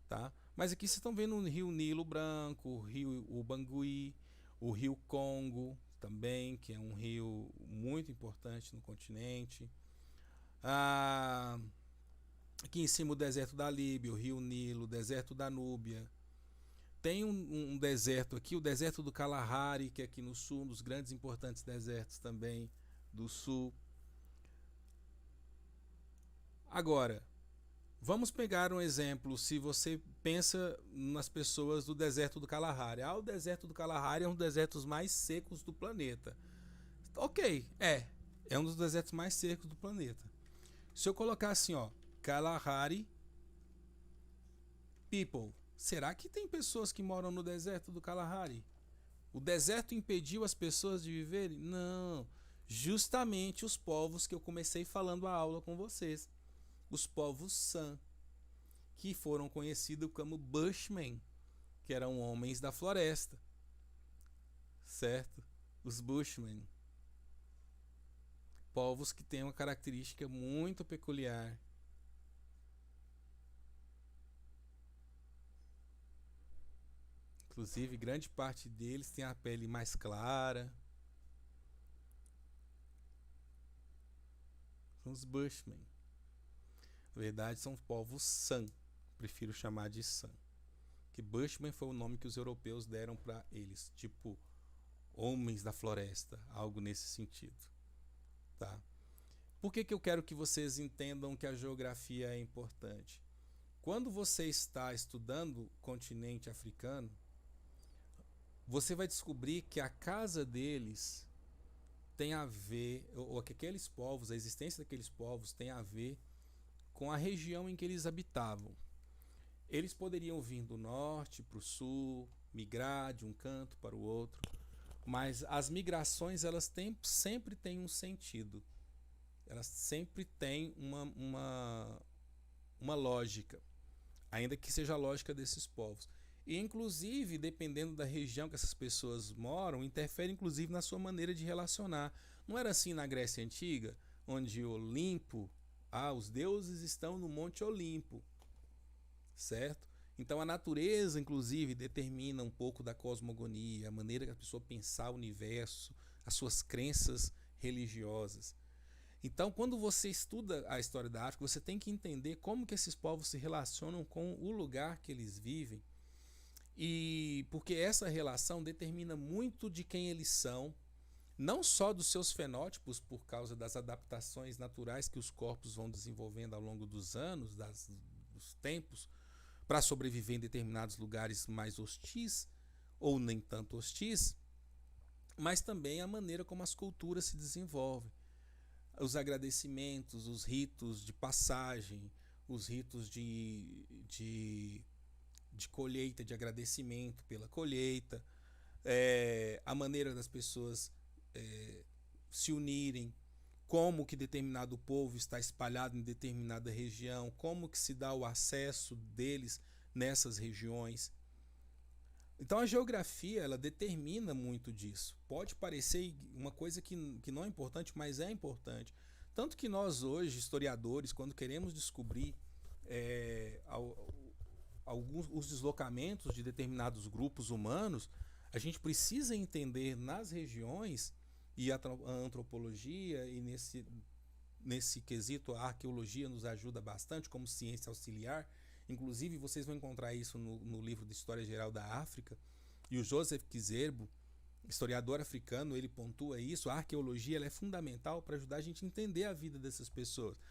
tá? Mas aqui vocês estão vendo o Rio Nilo Branco, o Rio Ubangui, o Rio Congo também, que é um rio muito importante no continente. Aqui em cima o deserto da Líbia, o Rio Nilo, o deserto da Núbia. Tem um deserto aqui, o deserto do Kalahari, que é aqui no sul, um dos grandes e importantes desertos também do sul. Agora, vamos pegar um exemplo, se você pensa nas pessoas do deserto do Kalahari. O deserto do Kalahari é um dos desertos mais secos do planeta. Ok, é um dos desertos mais secos do planeta. Se eu colocar assim, Kalahari People, será que tem pessoas que moram no deserto do Kalahari? O deserto impediu as pessoas de viverem? Não. Justamente os povos que eu comecei falando a aula com vocês. Os povos San, que foram conhecidos como Bushmen, que eram homens da floresta. Certo? Os Bushmen. povos que têm uma característica muito peculiar. Inclusive, grande parte deles tem a pele mais clara. São os Bushmen. Na verdade, são povos San. Prefiro chamar de San. Que Bushman foi o nome que os europeus deram para eles. Tipo, homens da floresta. Algo nesse sentido. Tá? Por que eu quero que vocês entendam que a geografia é importante? Quando você está estudando o continente africano, você vai descobrir que a casa deles tem a ver, ou que aqueles povos, a existência daqueles povos tem a ver com a região em que eles habitavam. Eles poderiam vir do norte para o sul, migrar de um canto para o outro, mas as migrações elas sempre têm um sentido. Elas sempre têm uma lógica, ainda que seja a lógica desses povos. E, inclusive, dependendo da região que essas pessoas moram, interfere, inclusive, na sua maneira de relacionar. Não era assim na Grécia Antiga, onde Olimpo, os deuses estão no Monte Olimpo, certo? Então, a natureza, inclusive, determina um pouco da cosmogonia, a maneira que a pessoa pensar o universo, as suas crenças religiosas. Então, quando você estuda a história da África, você tem que entender como que esses povos se relacionam com o lugar que eles vivem, e porque essa relação determina muito de quem eles são, não só dos seus fenótipos, por causa das adaptações naturais que os corpos vão desenvolvendo ao longo dos anos, dos tempos, para sobreviver em determinados lugares mais hostis ou nem tanto hostis, mas também a maneira como as culturas se desenvolvem. Os agradecimentos, os ritos de passagem, os ritos de colheita, de agradecimento pela colheita, a maneira das pessoas se unirem, como que determinado povo está espalhado em determinada região, como que se dá o acesso deles nessas regiões. Então a geografia ela determina muito disso. Pode parecer uma coisa que não é importante, mas é importante. Tanto que nós hoje, historiadores, quando queremos descobrir os deslocamentos de determinados grupos humanos, a gente precisa entender nas regiões, e a antropologia, e nesse quesito a arqueologia nos ajuda bastante como ciência auxiliar. Inclusive vocês vão encontrar isso no livro de História Geral da África, e o Joseph Kizerbo, historiador africano, ele pontua isso. A arqueologia ela é fundamental para ajudar a gente a entender a vida dessas pessoas.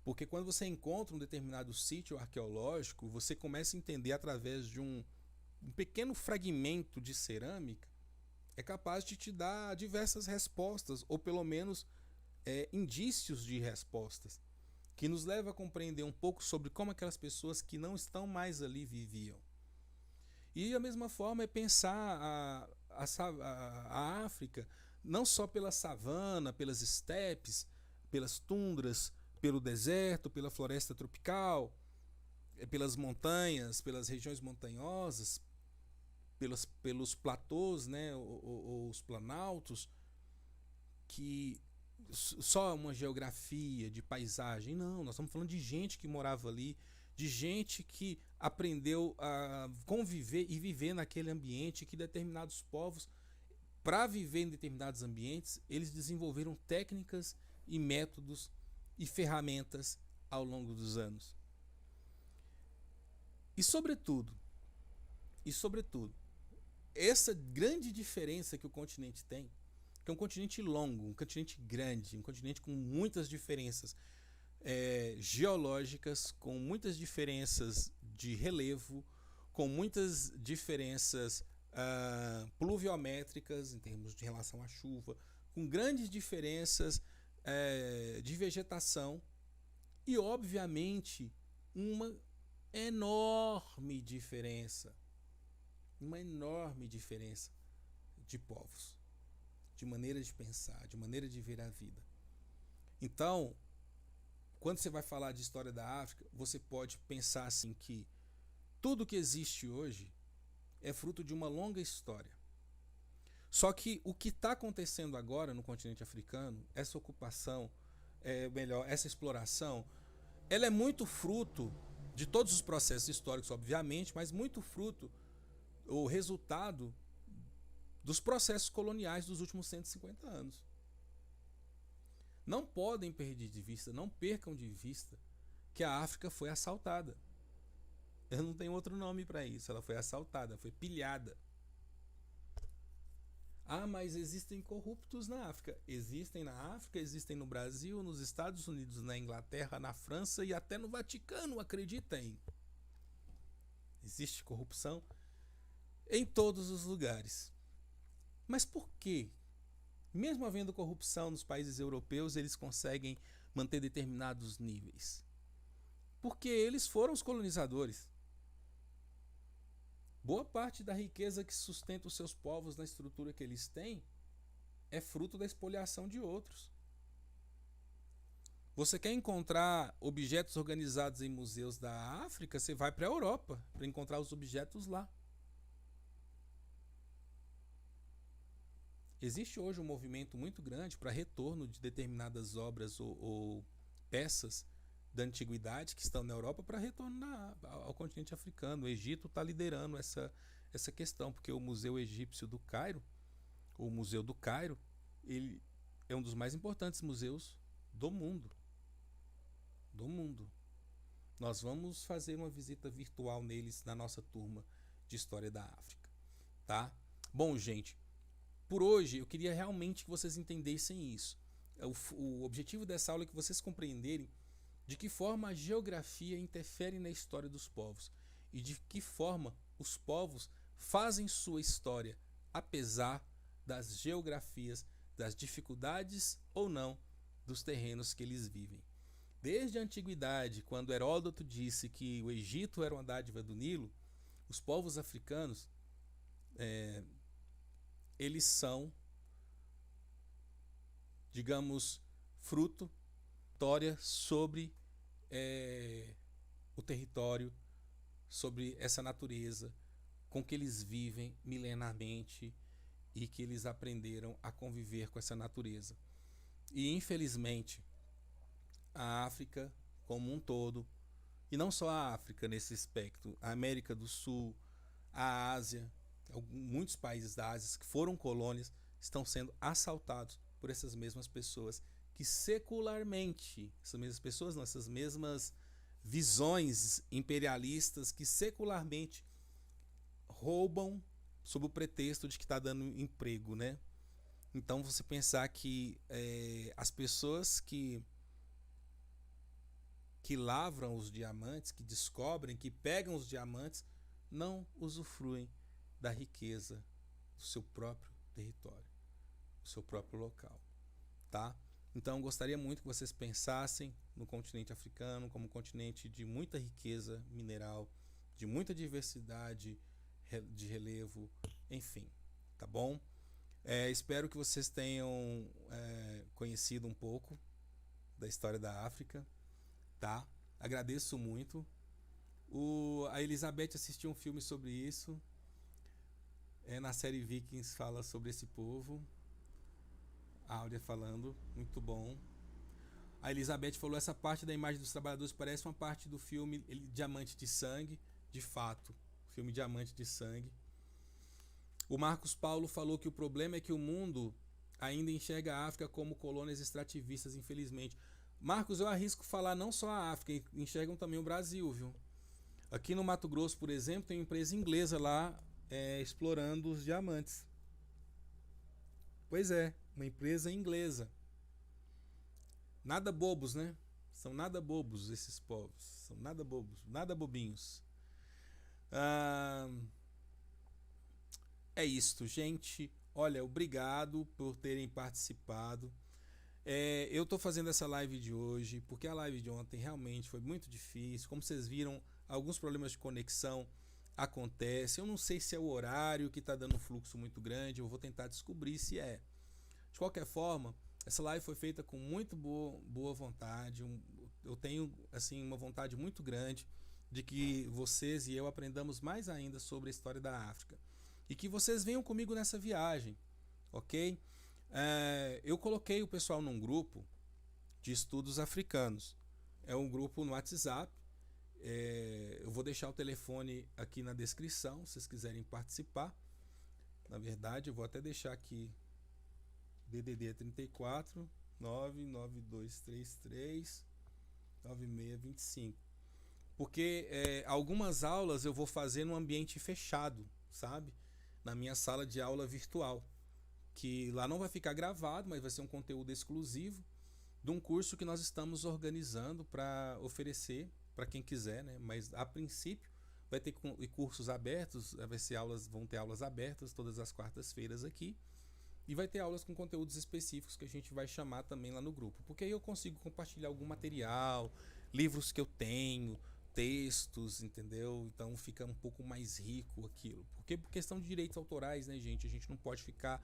Porque quando você encontra um determinado sítio arqueológico, você começa a entender através de um pequeno fragmento de cerâmica, é capaz de te dar diversas respostas, ou pelo menos indícios de respostas, que nos leva a compreender um pouco sobre como aquelas pessoas que não estão mais ali viviam. E a mesma forma é pensar a África, não só pela savana, pelas estepes, pelas tundras, pelo deserto, pela floresta tropical, pelas montanhas, pelas regiões montanhosas, pelos platôs, né, ou os planaltos, que só uma geografia de paisagem. Não, nós estamos falando de gente que morava ali, de gente que aprendeu a conviver e viver naquele ambiente, que determinados povos, para viver em determinados ambientes, eles desenvolveram técnicas e métodos e ferramentas ao longo dos anos. E sobretudo, essa grande diferença que o continente tem, que é um continente longo, um continente grande, um continente com muitas diferenças geológicas, com muitas diferenças de relevo, com muitas diferenças pluviométricas em termos de relação à chuva, com grandes diferenças de vegetação e, obviamente, uma enorme diferença de povos, de maneira de pensar, de maneira de ver a vida. Então, quando você vai falar de história da África, você pode pensar assim que tudo que existe hoje é fruto de uma longa história. Só que o que está acontecendo agora no continente africano, essa ocupação, essa exploração, ela é muito fruto de todos os processos históricos, obviamente, mas muito fruto, ou resultado, dos processos coloniais dos últimos 150 anos. Não podem perder de vista, não percam de vista que a África foi assaltada. Eu não tenho outro nome para isso. Ela foi assaltada, foi pilhada. Ah, mas existem corruptos na África. Existem na África, existem no Brasil, nos Estados Unidos, na Inglaterra, na França e até no Vaticano, acreditem. Existe corrupção em todos os lugares. Mas por quê? Mesmo havendo corrupção nos países europeus, eles conseguem manter determinados níveis. Porque eles foram os colonizadores. Boa parte da riqueza que sustenta os seus povos na estrutura que eles têm é fruto da expoliação de outros. Você quer encontrar objetos organizados em museus da África, você vai para a Europa para encontrar os objetos lá. Existe hoje um movimento muito grande para retorno de determinadas obras ou peças da antiguidade que estão na Europa para retorno ao continente africano. O Egito está liderando essa questão, porque o Museu Egípcio do Cairo, o Museu do Cairo, ele é um dos mais importantes museus do mundo. Do mundo. Nós vamos fazer uma visita virtual neles na nossa turma de História da África. Tá? Bom, gente, por hoje eu queria realmente que vocês entendessem isso. O objetivo dessa aula é que vocês compreenderem de que forma a geografia interfere na história dos povos e de que forma os povos fazem sua história, apesar das geografias, das dificuldades ou não dos terrenos que eles vivem. Desde a antiguidade, quando Heródoto disse que o Egito era uma dádiva do Nilo, os povos africanos, eles são, digamos, fruto história sobre o território, sobre essa natureza com que eles vivem milenarmente e que eles aprenderam a conviver com essa natureza. E infelizmente a África como um todo, e não só a África nesse aspecto, a América do Sul, a Ásia, muitos países da Ásia que foram colônias estão sendo assaltados por essas mesmas pessoas que secularmente, essas mesmas visões imperialistas que secularmente roubam sob o pretexto de que está dando emprego, né? Então você pensar que as pessoas que lavram os diamantes, que descobrem, que pegam os diamantes, não usufruem da riqueza do seu próprio território, do seu próprio local, tá? Então, eu gostaria muito que vocês pensassem no continente africano como um continente de muita riqueza mineral, de muita diversidade de relevo, enfim, tá bom? Espero que vocês tenham conhecido um pouco da história da África, tá? Agradeço muito. A Elizabeth assistiu um filme sobre isso. Na série Vikings fala sobre esse povo. A Áurea falando, muito bom. A Elizabeth falou, essa parte da imagem dos trabalhadores parece uma parte do filme Diamante de Sangue. De fato, filme Diamante de Sangue. O Marcos Paulo falou que o problema é que o mundo ainda enxerga a África como colônias extrativistas, infelizmente. Marcos, eu arrisco falar não só a África, enxergam também o Brasil, viu? Aqui no Mato Grosso, por exemplo, tem uma empresa inglesa lá explorando os diamantes. Pois é, uma empresa inglesa. Nada bobos, né? São nada bobos esses povos. São nada bobos, nada bobinhos. É isto, gente. Olha, obrigado por terem participado. Eu estou fazendo essa live de hoje porque a live de ontem realmente foi muito difícil. Como vocês viram, alguns problemas de conexão acontecem. Eu não sei se é o horário que está dando um fluxo muito grande. Eu vou tentar descobrir se é. De qualquer forma, essa live foi feita com muito boa vontade. Eu tenho assim uma vontade muito grande de que vocês e eu aprendamos mais ainda sobre a história da África. E que vocês venham comigo nessa viagem. ok? Eu coloquei o pessoal num grupo de estudos africanos. É um grupo no WhatsApp. Eu vou deixar o telefone aqui na descrição, se vocês quiserem participar. Na verdade, eu vou até deixar aqui DDD 34 99233 9625. Porque algumas aulas eu vou fazer num ambiente fechado, sabe? Na minha sala de aula virtual. Que lá não vai ficar gravado, mas vai ser um conteúdo exclusivo de um curso que nós estamos organizando para oferecer para quem quiser, né? Mas a princípio vai ter cursos abertos, vão ter aulas abertas todas as quartas-feiras aqui. E vai ter aulas com conteúdos específicos que a gente vai chamar também lá no grupo. Porque aí eu consigo compartilhar algum material, livros que eu tenho, textos, entendeu? Então fica um pouco mais rico aquilo. Porque por questão de direitos autorais, né, gente? A gente não pode ficar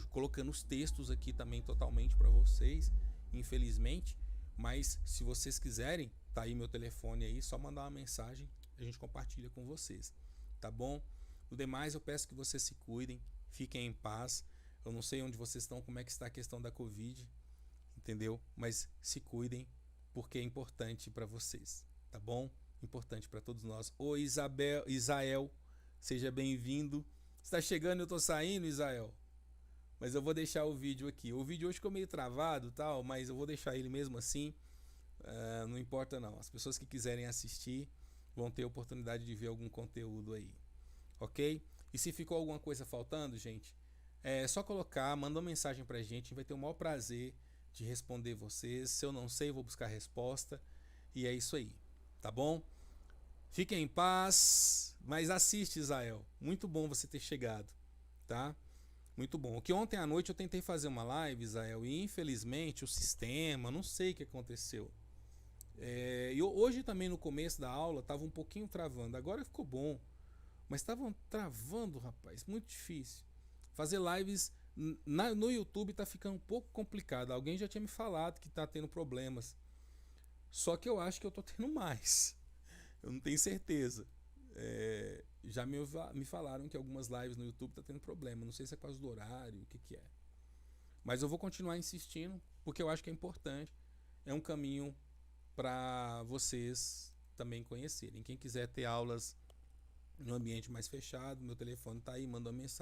colocando os textos aqui também totalmente para vocês, infelizmente. Mas se vocês quiserem, tá aí meu telefone aí, só mandar uma mensagem, a gente compartilha com vocês, tá bom? No demais, eu peço que vocês se cuidem, fiquem em paz. Eu não sei onde vocês estão, como é que está a questão da Covid, entendeu? Mas se cuidem, porque é importante para vocês, tá bom? Importante para todos nós. Ô Isael, seja bem-vindo. Está chegando e eu tô saindo, Isael. Mas eu vou deixar o vídeo aqui. O vídeo hoje ficou meio travado, tal, mas eu vou deixar ele mesmo assim. Não importa não. As pessoas que quiserem assistir vão ter a oportunidade de ver algum conteúdo aí, ok? E se ficou alguma coisa faltando, gente, é só colocar, manda uma mensagem pra gente, a gente vai ter o maior prazer de responder vocês. Se eu não sei, eu vou buscar a resposta. E é isso aí, tá bom? Fiquem em paz, mas assiste, Israel. Muito bom você ter chegado, tá? Muito bom. O que ontem à noite eu tentei fazer uma live, Israel, e infelizmente o sistema, não sei o que aconteceu. E hoje também no começo da aula estava um pouquinho travando. Agora ficou bom, mas estavam travando, rapaz, muito difícil. Fazer lives no YouTube tá ficando um pouco complicado. Alguém já tinha me falado que tá tendo problemas. Só que eu acho que eu tô tendo mais. Eu não tenho certeza. Já me falaram que algumas lives no YouTube tá tendo problema. Não sei se é por causa do horário, o que é. Mas eu vou continuar insistindo, porque eu acho que é importante. É um caminho para vocês também conhecerem. Quem quiser ter aulas no ambiente mais fechado, meu telefone tá aí, manda uma mensagem.